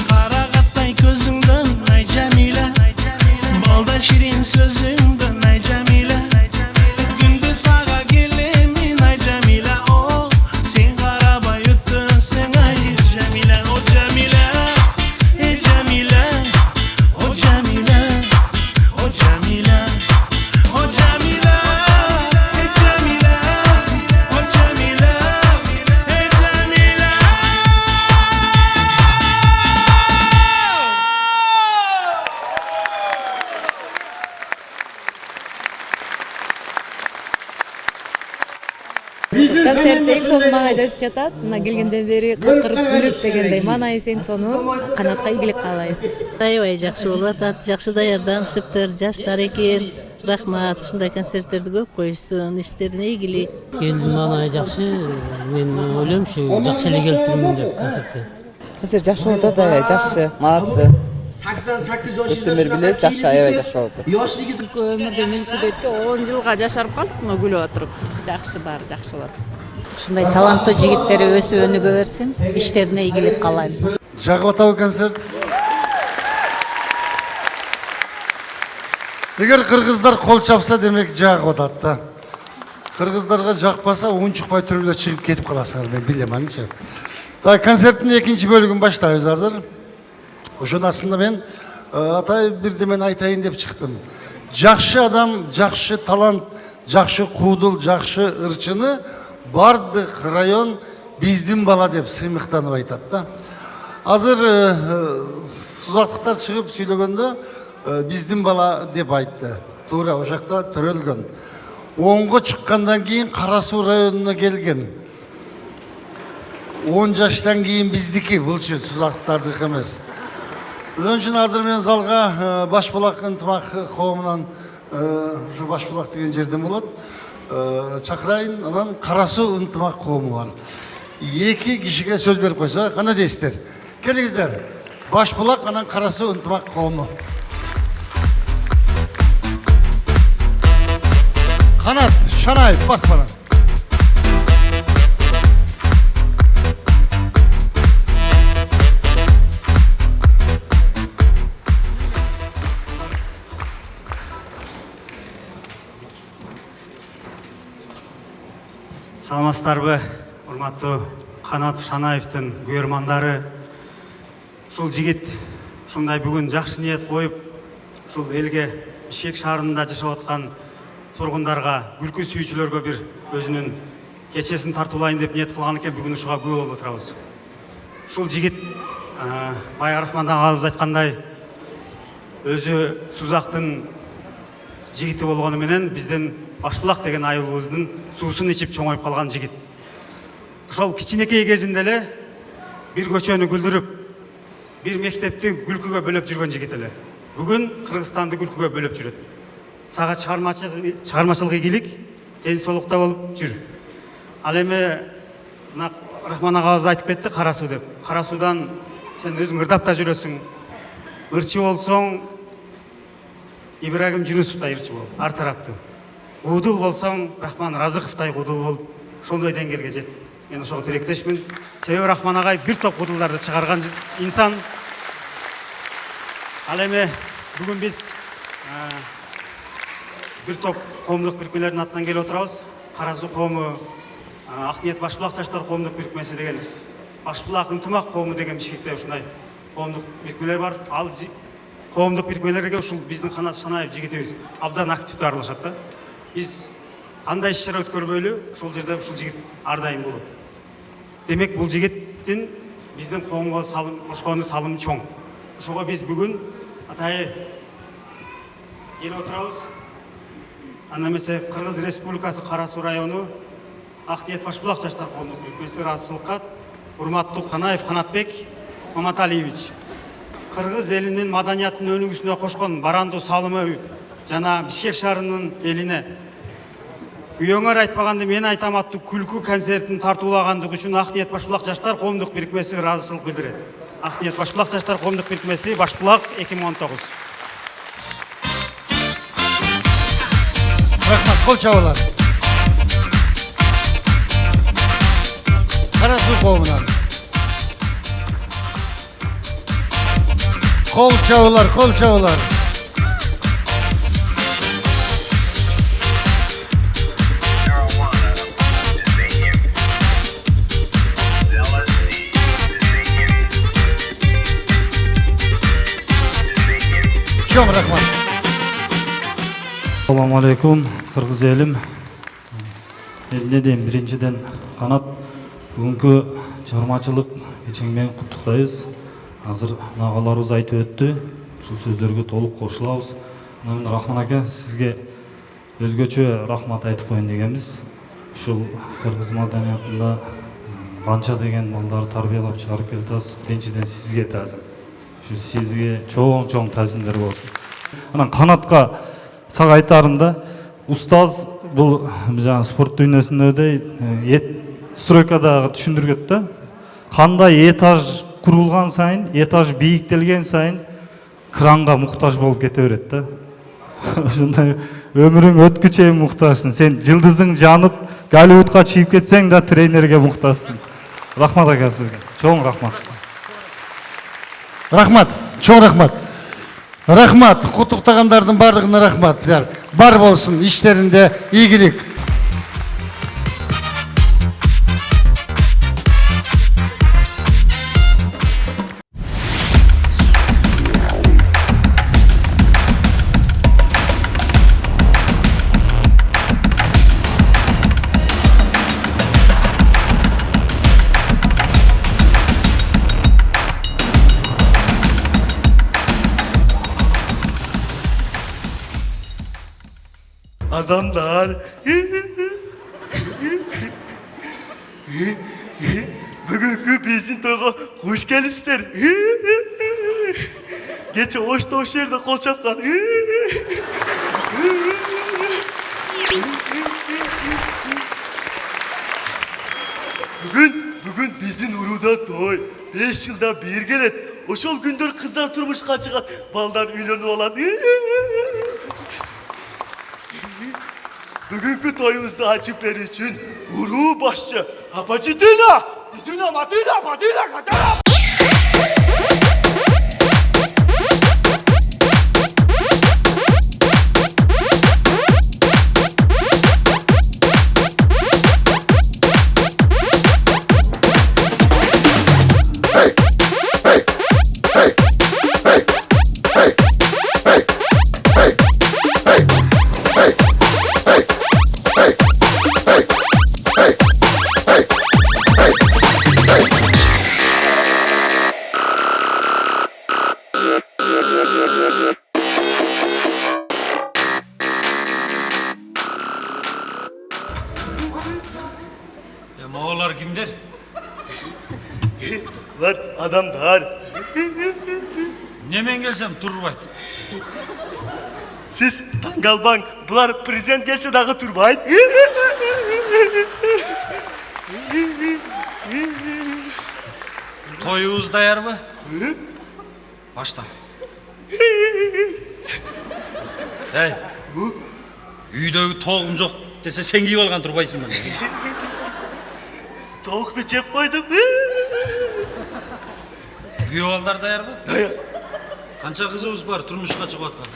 Qaraqatday ko'zingdan ay Jamila, baldan shirin so'zingdan ay Jamila. Kunda sağa gelemin ay Jamila, oh sen qarabay o'tdin sen ay Jamila, oh Jamila, Jamila, oh Jamila, oh Jamila, oh Jamila, Jamila, oh Jamila, Jamila.
Концерт эң сонун маанайда өтүп жатат. Мына келгенден бери кыркырып күлүп дегендей маанайыбыз эң сонун. Канатка ийгилик каалайбыз.
Аябай жакшы болуп атат, жакшы даярданышыптыр, жаштар экен. Рахмат, ушундай концерттерди көп коюшсун, иштерине ийгилик.
Элдин маанайы жакшы. Мен ойлойм ушу жакшы эле келиптирмин деп концертте.
Концерт жакшы болуп атат, жакшы, молодцы.
88 yosh
Өттүн бери билебиз, жакшы, аябай жакшы болуп атат.
Yoshligi
Өмүрдө мүмкүндөйткө 10 жылга жашарып калдык, мына күлүп отуруп. Жакшы баары жакшы болот.
Ушундай таланттуу жигиттер өсүп өнүгө берсин, иштерине ийгилик каалайм.
Жагып атабы концерт? Эгер кыргыздар кол чапса, демек жагып атат да. Кыргыздарга жакпаса, унчукпай туруп эле чыгып кетип каласыңар, мен билем анчы. Концерттин экинчи бөлүгүн баштайбыз азыр. Ошон астында мен атай бирдемен айтайын деп чыктым. Жакшы адам, жакшы талант, жакшы куудул, жакшы ырчыны бардык район биздин бала деп сыймыктанып айтат да. Азыр сузактыктар чыгып сүйлөгөндө биздин бала деп айтты. Туура ошол жакта төрөлгөн. 10го чыккандан кийин Кара Суу районуна келген. 10 жаштан кийин биздики, булчу сузактыктардыкы эмес. Ошон үчүн азыр мен залга Башбулак ынтымак коомунан ушу Башбулак деген жерден болот. Чакырайын, анан Кара Суу ынтымак коому бар. 2 кишиге сөз берип койсо, кандай дейсиздер? Келиңиздер. Башбулак анан Кара Суу ынтымак коому. Канат Шанаев бас барың.
саламатсыздарбы, урматтуу Канат Шанаевдин көрмандары. Ушул жигит ушундай бүгүн жакшы ниет коюп, ушул элге Бишкек шаарында жашап аткан тургундарга, күлкү сүйүүчүлөргө бир өзүнүн кечесин тартуулайын деп ниет кылган экен, бүгүн ушуга күбө болуп отурабыз. Ушул жигит бая Рахман агабыз айткандай, өзү Сузактын жигити болгону менен биздин Башбулак деген айылыбыздын суусун ичип чоңоюп калган жигит. Ошол кичинекей кезинде эле бир көчөнү күлдүрүп, бир мектепти күлкүгө бөлөп жүргөн жигит эле. Бүгүн Кыргызстанды күлкүгө бөлөп жүрөт. Сага чыгармачылык ийгилик, ден соолукта болуп жүр. Ал эми Рахман агабыз айтып кетти, кара суу деп. Кара суудан сен өзүң ырдап та жүрөсүң. Ырчы болсоң, Ибрагим Жунусовтай ырчы бол, ар тараптуу. Куудул болсоң, Рахман Разыковтай куудул болуп, ошондой деңгээлге жет. Мен ошого тилектешмин. Себеби Рахман агай бир топ куудулдарды чыгарган инсан. Ал эми бүгүн биз бир топ коомдук бирикмелердин атынан келип отурабыз. Кара суу коому, Акниет Башбулак жаштар коомдук бирикмеси деген, Башбулак ынтымак коому деген Бишкекте ушундай коомдук бирикмелер бар. Ал коомдук бирикмелерге ушул биздин Канат Шанаев жигитибиз абдан активдүү аралашат да. Биз кандай иш-чара өткөрбөйлү, ушул жерде ушул жигит ар дайым болот. Демек бул жигиттин биздин коомго кошкону салымы чоң. Ошого биз бүгүн атайы келип отурабыз. Анда эмесе Кыргыз Республикасы Кара Суу району Акниет Башбулак жаштар коомдук бирикмеси ыраазычылыкка урматтуу Канаев Канатбек Маматалиевич, Кыргыз элинин маданиятын өнүгүүсүнө кошкон барандуу салымы жана Бишкек шаарынын элине үйөңөр айтпаганды мен айтам аттуу күлкү концертин тартуулагандыгы үчүн Акниет Башбулак жаштар коомдук бирикмеси ыраазычылык билдирет. Акниет Башбулак жаштар коомдук бирикмеси Башбулак 2019.
Рахмат, кол чабуулар. Кара суу коомунан. Кол чабуулар, кол чабуулар. Чоң рахмат.
Assalamu alaikum, Kırgız elim. Ne diyeyim, birinciden Kanat, bugünkü çağırmacılık geçenmen kutuktayız. Hazır nağalarımız aytып öttü. Şu sözlerge толук koşulabız. Rahman aka, sizge özgöçö rahmat aytып koyun degenmiz. Şu Kırgız madaniyatında Bança degen balдарды tarbiyalap çıkarıp keltasiz. Birinciden sizge tazim. Şu sizge çoğun tazimler bolsun. Анан Канатка сага айтарым да, устаз бул жаңа спорт дүйнөсүндө стройкада түшүндүргөт да. Кандай этаж курулган сайын, этаж бийиктелген сайын кранга муктаж болуп кете берет да. Ошондой өмүрүң өткүчө муктажсың. Сен жылдызың жанып, Голливудка чыгып кетсең да тренерге муктажсың. Рахмат ака сизге. Чоң рахмат.
Рахмат, чоң рахмат. Рахмат, куттуктагандардын бардыгына рахмат. Бар болсун иштеринде ийгилик.
Adamlar bugünkü bizim toyga hoş gelipsizler. Geçe hoş yerde kol çapkan. Bugün bizim uruda toy. 5 yılda bir gelet. Oşol gündür kızlar turmuşka çıkan, baldan ünlü olan. Bugünkü toyumuzda açıkları için uru başçı Apacı Dina, Dina Madina, Madina Kadara.
Moğollar kimdir?
Ular adamlar.
Nemen gelsem turbaydı.
Siz tangalban, bular prezident gelse dağı turbaydı.
Toyuğuz dayar mı? Başta. Hey. Üydегі тоғым жоқ десе сен киіп алған тұрбайсың ба?
Toğukta cep koydum.
Күйеу балдар даяр ба?
Daya.
Қанша қызыңыз бар тұрмышқа шығып жатқан?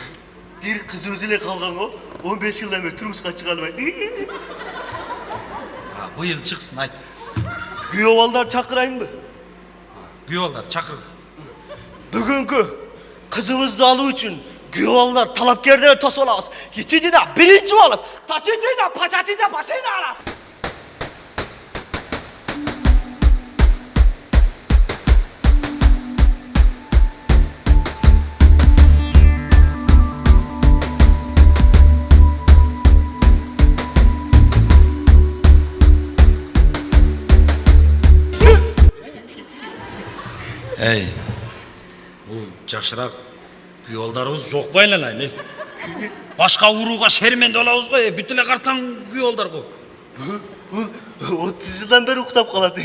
Bir kızımız ile kalgan o. 15 yıldan beri turmuşka çıkalmaydı.
Бұйыл шықсын айт.
Güyovallar çakırayım mı?
Күйеу балдар шақыр.
Bugünkü kızımızı alу için güyovallar talapkerden tas olamaz. Geçidine birinci olup taçidine paçatine patine arat.
Ey, бұл жақшырақ күйеуалдарымыз жоқ па айналайын. Башқа ұруға шерменді олауыз ғой, бүтіле қартаң күйеуалдар ғой.
30 yıldan beri uktap kaladı.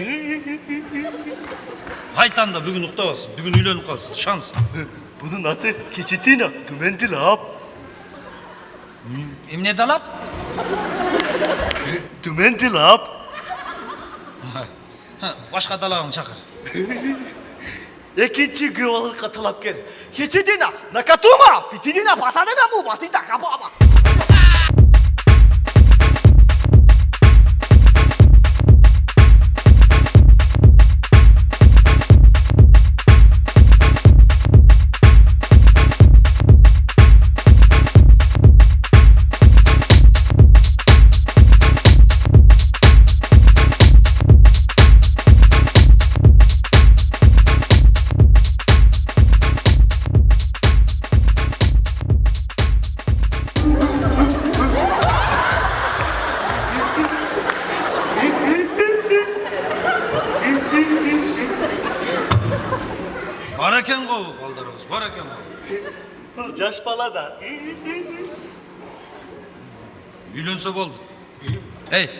Айтан да бүгін ұқтап алсын, бүгін үйленіп қалсын, шанс.
Bunun adı Keçetina, Tümendil Ağap.
Emne dalap?
Tümendil Ağap.
Başqa dalağını çakır.
İkinci güyovalıkka talapker. Keçetina, Nakatuma, Bitidina, Patanina bu, Batida, Kapama.
Бар екен ғой балдарымыз, бар екен ғой.
Жаш bala da.
Үйленсе болды. Ей,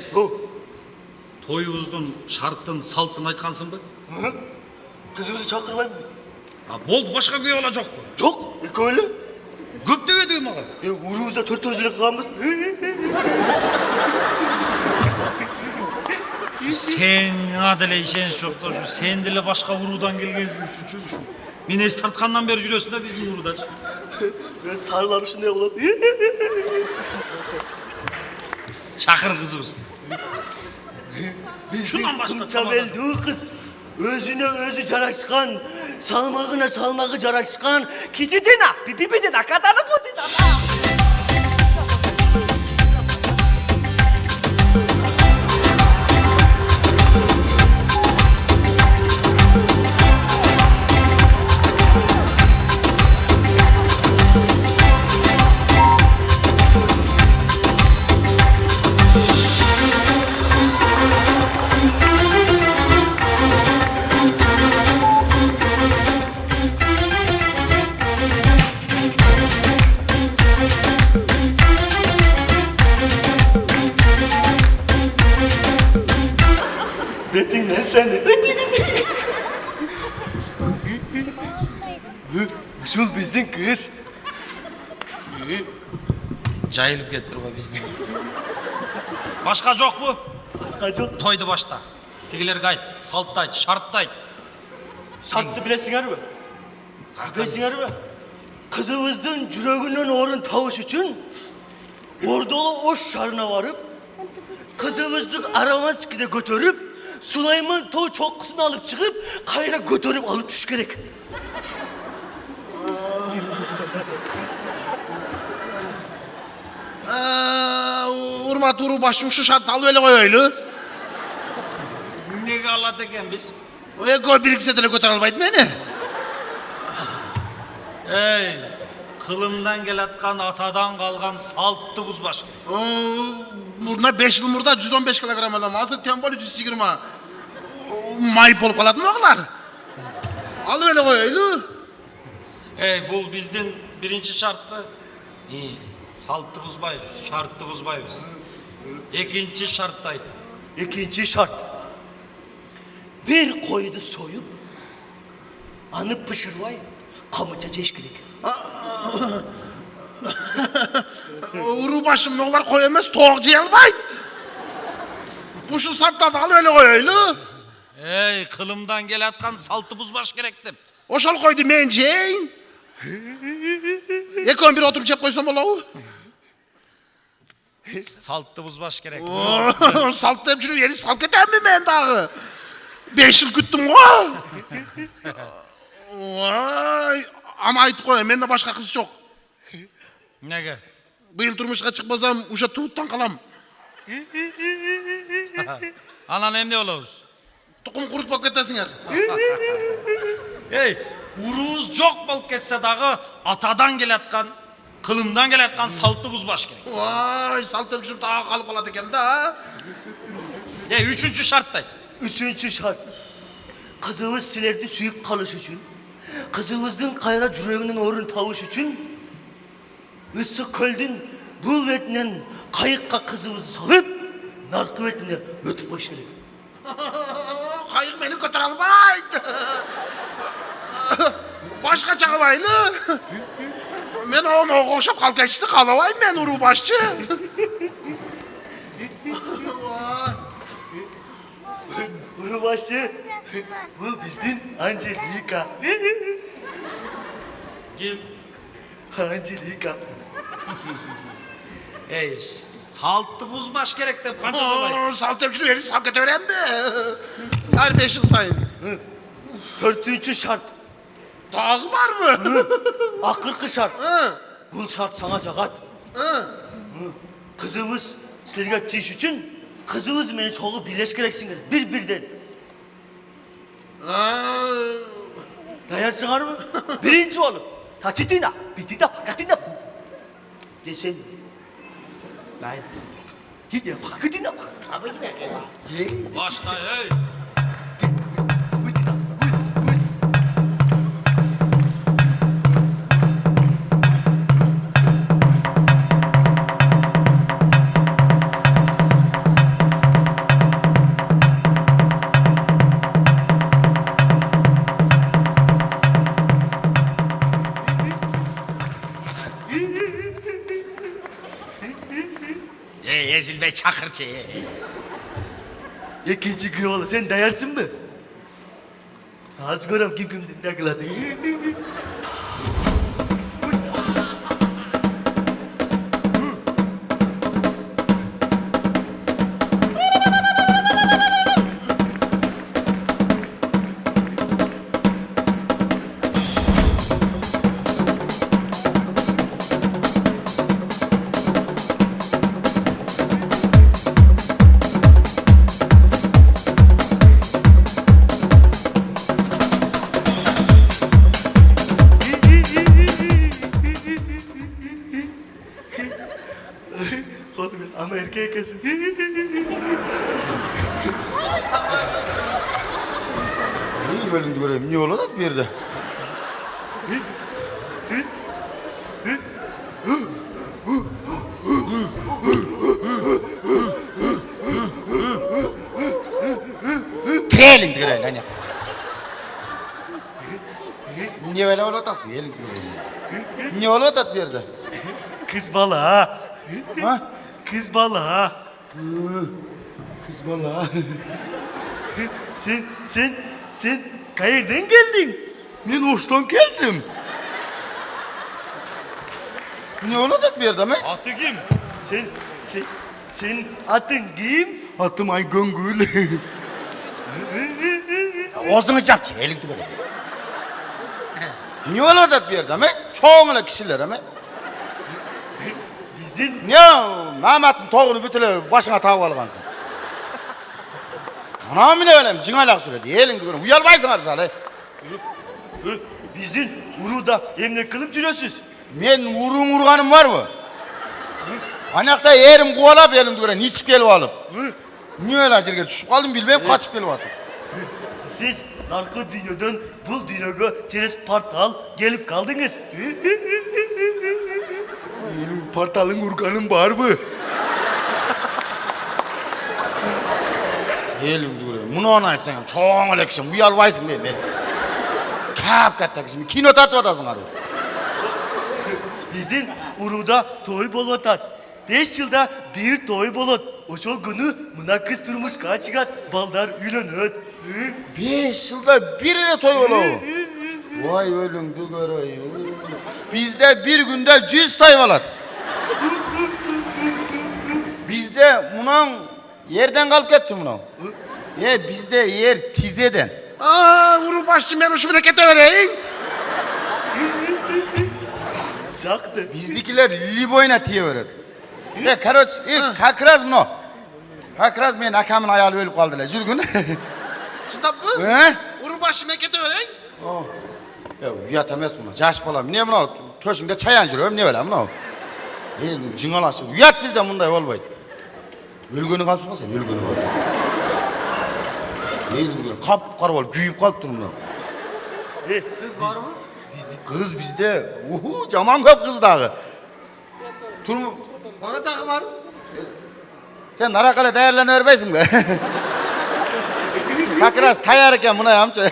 тойымыздың шарттын, салттын айтқансың ба?
Kızımızı çakırmayın mı?
Болды, başқа күйеу бала жоқ па?
Жоқ, екеулі.
Көп деп еді маған.
Уруğuzda 4 özürlük қаламыз.
Сен аділейшен жоқта, сен ділі башқа ұрудан келгенсің, şu. Мен ес тартқаннан бері жүресің да біздің ұрудан.
Ben sarılar үшін ne болады?
Шақыр қызымызды.
Біздің Кымчамелді қыз. Özüne özü jaraşkan, salmağına salmağı jaraşkan. Keçetina, Bitidina, Nakatalı bu dedi. Betinle seni. Şul bizden kız.
Жайылып кетіп тұр ғой біздің. Башқа жоқ бұ?
Başka yok.
Тойды башта. Тегілерге айт, салтты айт, шартты айт.
Şartlı bilesinger mi? Bilesinger mi? Kızımızın yüreğinden orun tavuş için Ordalı o şarına varıp kızımızın Aramaskide götürüp Süleyman Toğ çokkısını alıp çıkıp kayra götürüp alıp düş gerek.
Урмат уру башы ушу шарт алып эле коелу.
Неге алады екенбіз?
Экөө бириксе деле көтөрө албайт мени.
Ey, kılımdan gelatkan atadan kalgan salttı buzbaşı.
Murda 5 yıl murda 115 kilogram alam. Hazır tembol 320. Mayıp olup kaladın oğlar. Al öyle koyaylı.
Bu bizden birinci şartı. Saltı buzbayız, şartı buzbayız. İkinci şarttaydı.
İkinci şart. Bir koydu soyup, anı pişirvay, kamıca çeşkilik.
Uru başım ne olar koyamaz, toğuk ceyalmaydı. Kuşun sartlarda al öyle koyaylı.
Kılımdan gelatkan saltı buzbaş gerektir.
Oşal koydu men ceyn. Ekon bir oturup cep koysam ola.
Saltı buzbaş gerektir.
Salt deyip şunu yeri salt eten mi men dağı? 5 yıl küttüm o. Vay. Ama aytıp koyayım, mende başka kız çok.
Nege?
Bu yıl turmuşka çıkmasam uşa tuğuttan kalam.
Anan emne oluruz?
Tukum kurutmak ketesinler.
Uruz çok bol ketse dağı atadan gelatkan, kılımdan gelatkan saltı buzbaş gerek.
Vay, salt deyip şunu dağı kalıp aladı eken da.
Üçüncü şarttaydı.
Üçüncü şart. Kızımız silerde suyup kalış için, kızımızın kayra yüreğinin orun tavuş için, ısı köldün bul vetinden kayıkka kızımızı salıp, narkı vetine ötüp başarı.
Kayık beni götür almaydı. Başka çağılaylı. Men onu oğuşup kalkaçtı kalavay men uru başçı.
Uru başçı, bu bizden Angelika.
Kim?
Angelika.
Saltı buzbaş gerek de kaç olay.
Salt deyip şunu yeri salt öğren mi? Her 5 yıl sayın.
Dördüncü şart.
Dağı var mı?
Akırkı şart. Bu şart sana cagat. Kızımız sizlerge tiş için, kızımız beni çoğu birleş gereksinler. Birden. Dayarsınlar mı? Birinci oğlum. Taçıdina, bitida, pakatina bu. Desen. Ben. Gide pakatina bak. Abi gibi ya.
Başla
Ezil Bey Çakırçı.
İkinci kıymalı sen dayarsın mı? Az görem kim takıladı. Ama erkek kızı.
İyi bölümde göreyim. Niye olur da bir yerde? Elin tıkırayın lan ya. Niye öyle olatasın? Elin tıkırayın. Niye olatat bir yerde?
Kız balığa. Ha? Kız balığa.
Kız balığa.
Sen kayırdan geldin.
Ben hoştan geldim. Niye olatat bir yerde mi?
Atı kim?
Sen atın kim?
Atım ay göngül. Ağzını çapçı, elin tıkırayın. Niye olatat bir yerde mi? Çoğunla kişiler mi?
Bizim...
Ya Mehmet'in toğunu bütüle başına tavuk algansın. Anam ne öyle cingalak süredi, elin tıkırayın. Uyalmaysın abi sana.
Bizim Uru'da emnek kılıp cüresiz.
Men urganım var mı? Anaqda yerim quvalap elingdi gören içip gelip alıp. Niye öyle жерге düşüp kaldım bilmem kaçıp gelip atım.
Siz narko dünyadan bu dünyaya teres portal gelip kaldınız.
Benim portalın urganın var mı? Elimdi gören. Bunu ona aytsan çoğun elekşin. Uyalbaysın ben. Kap katta kişim. Kino tartıp atasın arı.
Bizden Uru'da toy bolotat. 5 yılda bir toy bolot. Oçol günü mına kız turmuşka çıkat. Baldar ülenöt.
5 yılda birine toy olur. Vay ölümdü göreyim. Bizde bir günde 100 toy olat. Bizde munan yerden kalıp gitti munan. Bizde yer tizeden.
Uru başçı ben şu memlekete vereyim.
Çaktı.
Bizdekiler liboyna tiye veredi. Karoç, kakraz mı o? Kakraz men akamın ayalı ölüp kaldılar. Jürgün.
Şundap mı? Uru başçı memlekete vereyim.
Uyat emes buna. Jaş balam. Ne buna? Töşünde çayan jürüyorum. Ne öyle buna? Cıngalaşı. Uyat bizde bunday olmaydı. Ölgünü kalpsın mı sen? Ölgünü kalpsın. Kap karı ol. Büyüyüp kalıp durumda.
Kız var mı?
Kız bizde. Caman köp kız dağı. Turmu.
Bana takım var.
Sen narakale değerlerini vermeysin be. Kakras tayarken buna yamçı.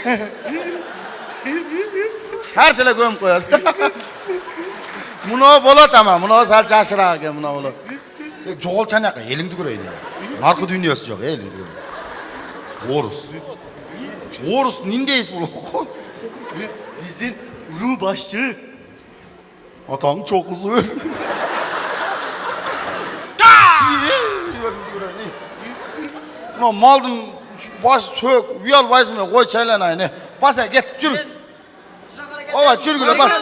Şart ile göm koyar. Buna bolat ama. Buna salça aşırağı eken buna bolat. Çoğul çanak. Elingdi göreyim ya. Narko dünyası yok. Elingdi göreyim. Orus. Orus nindeyiz bu?
Bizim Uru başçı.
Atan çok uzun. Ulan maldın baş sök, uyal başımda koy çaylan aynı. Basa git, çürük. Ova çürgüle bas.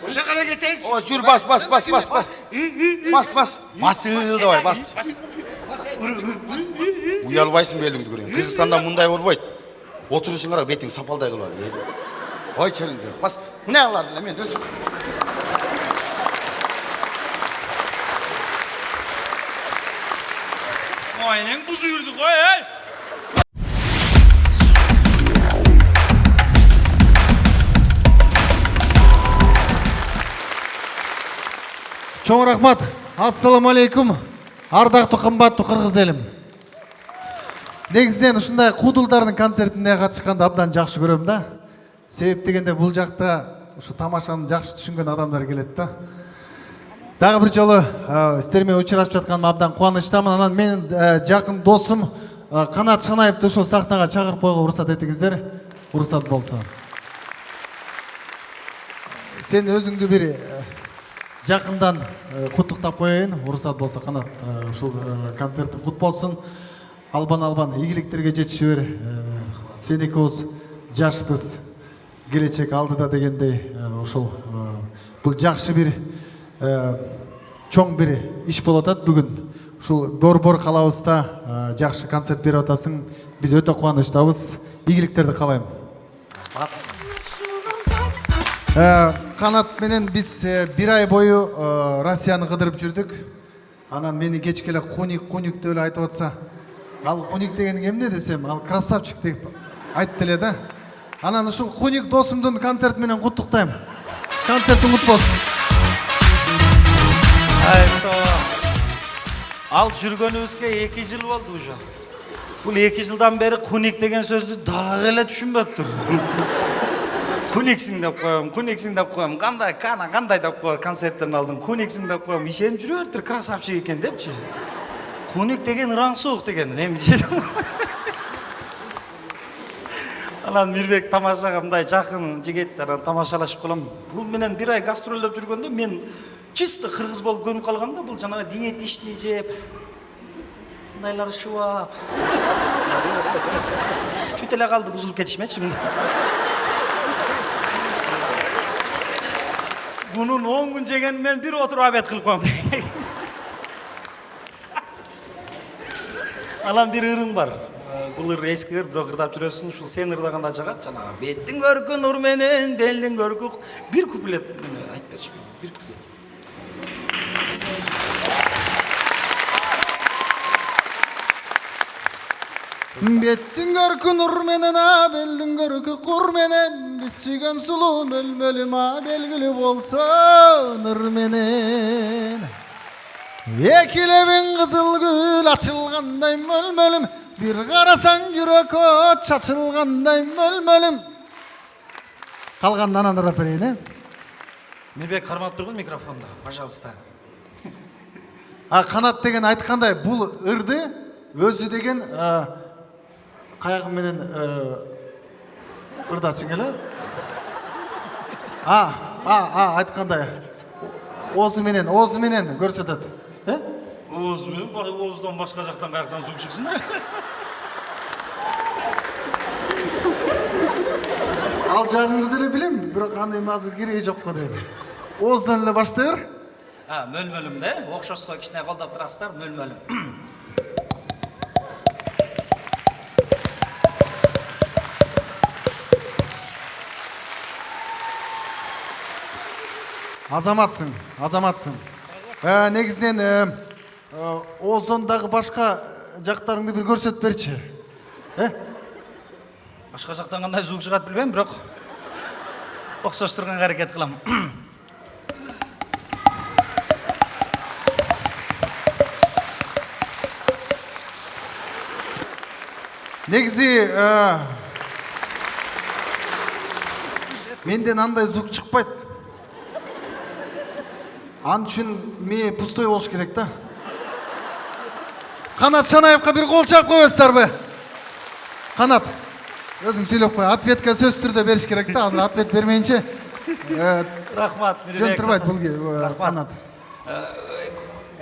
Uşak hareket et.
Ova çür bas. Basıl da var bas. Uyal başım belimdi göreyim. Kırgızistan'dan bunday olmaydı. Oturuşun kadar betin sapalday kılar. Koy çaylan diyor. Bas. Bu ne ağlardı lan ben dönsün.
Aynen buzu yürüdük oy.
Чоң рахмат. Ассаламу алейкум. Ардактуу кымбаттуу кыргыз элим. Негизинен ушундай куудулдардын концертине катышканды абдан жакшы көрөм да. Себеп дегенде бул жакта ушу тамашаны жакшы түшүнгөн адамдар келет да. Дагы бир жолу сиздер менен учурашып жатканыма абдан кубанычтамын. Анан менин жакын досум Канат Шанаевди ушул сахнага чакырып койгонго уруксат этиңиздер. Уруксат болсо. Сен өзүңдү бир жакындан куттуктап коеюн. Уруксат болсо Канат. Ушул концертиң кут болсун. Албан ийгиликтерге жетишибер. Сен экөөбүз жашпыз. Келечек алдыда дегендей ушул бул жакшы бир чоң бир иш болуп атат бүгүн. Ушул Борбор калабызда жакшы концерт берип атасың. Биз өтө кубанычтабыз. Ийгиликтерди каалайм. Канат менен биз бир ай бою Россияны кыдырып жүрдүк. Анан мени кечке эле Хуник деп эле айтып атса, ал Хуник деген эмне десем, ал красавчик деп айтты эле да. Анан ушул Хуник досумдун концерт менен куттуктайм. Концертиң кут болсун.
Ал жүргөнүбүзгө 2 жыл болду уже. Бул 2 жылдан бери Хуник деген сөздү дагы эле түшүнбөптүр. Хуниксиң деп коем. Кандай деп коем концерттерин алдым. Хуниксиң деп коем. Ишенип жүрөптүр, красавчик экен депчи. Хуник деген ыран суук деген. Эми анан Мирбек тамашага мындай жакын жигиттер тамашалашып калам. Бул менен бир ай гастролдоп жүргөндө мен чисто кыргыз болуп көнүп калгам да. Бул жанагы диет ишни жеп, мындайлар шуап. Чүт эле калды бузулуп кетишмечи мында. Bunun 10 gün jegen men bir oturup abet kılıp koyam. Alan bir ırım var. Бұл ыр эски ыр, бирок ырдап жүрөсүң, ушул сен ырдаганда жагат жана беттин көркү нур менен белдин көркү бир куплет айтып берчи. Бир куплет.
Беттің көркі нұр менен, белдің көркі құр менен, біз сүйген сұлу мөлмөлім белгілі болсын нұр менен. Екілебің қызыл гүл açılғандай мөлмөлім, bir қарасаң жүрек от шашылғандай мөлмөлім. Қалғанын анан ұрап берейін,
Мирбек қармап тұрғын микрофонда, пожалуйста.
Қанат деген айтқандай, бұл ырды өзі деген қаяғыменен ырдачың келе? Айтқандай, озыменен көрсетеді.
Озымен, оздан басқа жақтан қаяқтан суық шықсын.
Ал жағыңды деле білем, бірақ қандай мазыр керегі жоқ қой деп. Оздан эле баштай бер.
Мөлмөлімде, оқшосса кішіне қолдап тұрасыздар, мөлмөлім.
Азаматсың. Негізден Оздондағы башқа жақтарыңды бір көрсет берші.
Башқа жақтан қандай звук шығады білбеймін, бірақ ұқсастырған әрекет қыламын.
Негізі менден андай звук шықпайды. Ан үшін ме пустой болуш керек та. Қанат Шанаевқа бір қол шап қойыңыздар бе? Қанат, өзің сөйлеп қой. Ответке сөз түрде беріш керек та. Азыр ответ бермейінше
Рахмат,
жөн тұрбайды бұл Қанат.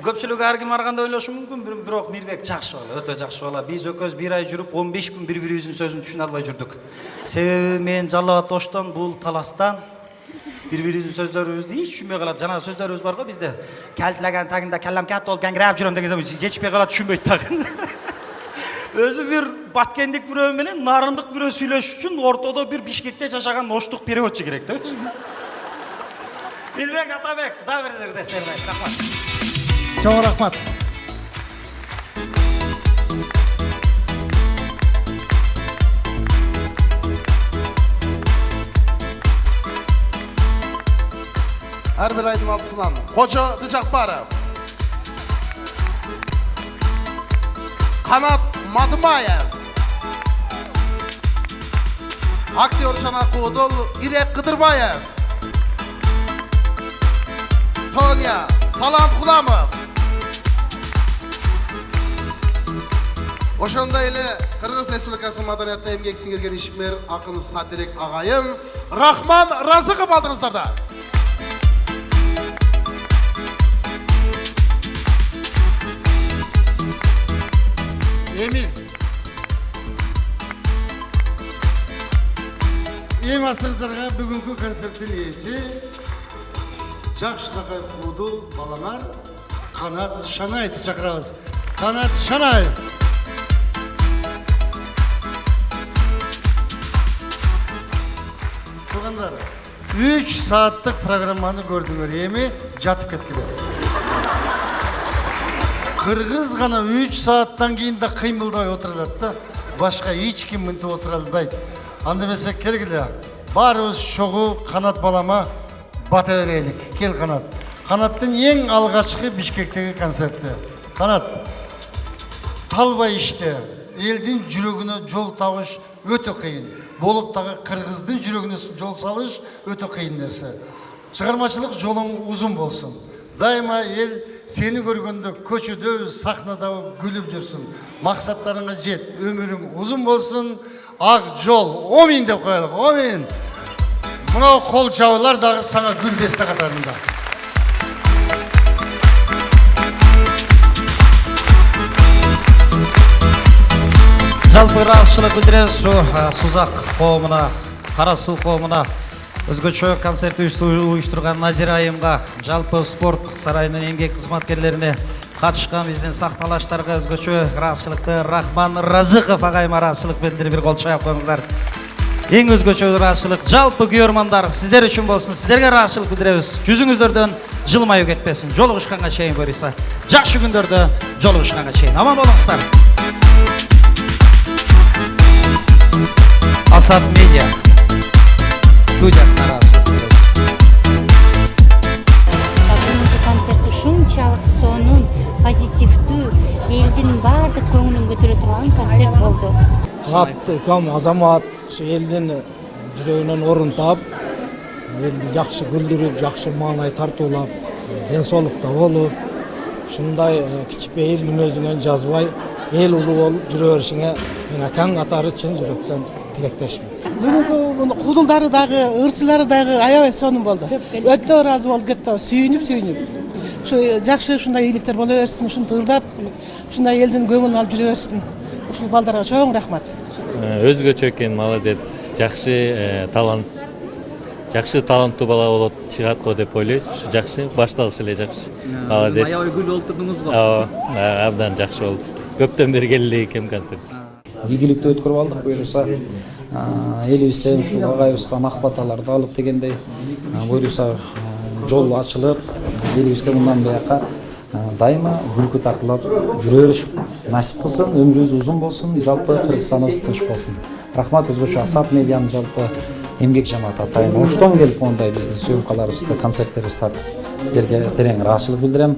Көпшілігі әркім арғанда ойлашы мүмкін, бірақ Мирбек жақшы бала, өте жақшы бала. Біз өкөз бір ай жүріп, 15 күн бір-біріміздің сөзін түсіне албай жүрдік. Себебі мен Жаллабат Оштан, бұл таластан бір-біріміздің сөздерімізді еш түсінбей қалады. Жаңа сөздеріміз бар ғой бізде. Кәлтілеген тағында кәлләм кәтті ол кәңгірәп жүрем деген zaman жетішпей қалады, түсінбейді тағын. Өзі бір баткендік біреуменен нарындық біреу сөйлеш үшін ортада бір Бишкекте жашаған оштық переводчы керек та. Мирбек Атабек, құда бердер дестербай. Рахмат.
Çok rahmat.
Her bir aydım altısından Koca Dıcakbarov, Kanat Madımayev, aktör Çanak Udul İrek Kıdırbayev, Tonya Talant Kulamov. Ошондой эле Кыргыз Республикасынын маданиятына эмгек сиңирген ишмер акын сатирик агайым Рахман Разыков алдыңыздарда.
Эми астыңыздарға бүгүнкү концерттин ээси Жакшылыкай Куудул балаңар Канат Шанаевди чакырабыз. Канат Шанаев. Туғандар, 3 сааттық программаны көрдіңдер, эми жатып кеткиле. Кыргыз гана 3 сааттан кийин да кыймылдай отурат да, башка эч ким мынтип отура албайт. Анда эмесе келгиле, баарыбыз чогуу Канат балама бата берелик. Кел Канат. Канаттын эң алгачкы Бишкектеги концерти. Канат, талбай иште, элдин жүрөгүнө жол табыш өтө кыйын. Болып тағы Кыргыздын жүрөгүнө жол салыш өтө кыйын нерсе. Чыгармачылык жолуң узун болсун. Дайыма эл сени көргөндө көчөдө, сахнада күлүп жүрсүн. Максаттарыңа жет, өмүрүң узун болсун. Ак жол, омин деп коелук, омин. Мына кол чабуулар дагы сага гүл десте катарында.
Жалпы ыраазычылык билдиребиз Сузак коомуна, Кара Суу коомуна, өзгөчө концерт уюштурган Назира айымга, жалпы спорт сарайынын эмгек кызматкерлерине, катышкан биздин сакталаштарга өзгөчө ыраазычылыкты Рахман Разыков агайыма ыраазычылык билдирип бир кол чаап коюңуздар. Эң өзгөчө ыраазычылык жалпы күйөрмандар сиздер үчүн болсун. Сиздерге ыраазычылык билдиребиз. Жүзүңүздөрдөн жылмайып кетпесин. Жолугушканга чейин буюрса. Жакшы күндөрдө жолугушканга чейин. Аман болуңуздар. Асат Медиа студиясына ыраазычылык билдиребиз.
Бүгүнкү концерт ушунчалык сонун, позитивдүү, элдин баардык көңүлүн көтөрө турган концерт болду.
Кам азамат элдин жүрөгүнөн орун таап, элди жакшы күлдүрүп, жакшы маанай тартуулап, ден соолукта болуп, ушундай кичипейил мүнөзүңөн жазбай, эл улуу болуп жүрө беришиңе мен акаң катары чын жүрөктөн тилектешмин.
Бүгүнкү кудулдары дагы, ырчылары дагы аябай сонун болду. Өтө ыраазы болуп кетти, сүйүнүп. Ушу жакшы ушундай ийгиликтер боло берсин, ушинтип ырдап, ушундай элдин көңүлүн алып жүрө берсин. Ушул балдарга чоң рахмат.
Өзгөчө экен, молодец, жакшы талант. Жакшы таланттуу бала болот чыгат го деп ойлойбуз. Ушу жакшы, башталыш эле жакшы. Молодец.
Аябай күлүп олтурдуңуз го.
Абдан жакшы болду. Көптөн бери келе экен концерт.
Ийгиликтүү өткөрүп алдык, буюрса элибизден ушул агайыбыздан ак баталарды алып дегендей, буюрса жол ачылып, элибизге мындан бияка дайыма күлкү тартылып жүрө бериш насип кылсын, өмүрүбүз узун болсун, жалпы Кыргызстаныбыз тынч болсун. Рахмат өзгөчө Асат Медианын жалпы эмгек жамааты атайын оштон келип мондай биздин съемкаларыбызды, концерттерибизди тартып сиздерге терең ыраазычылык билдирем.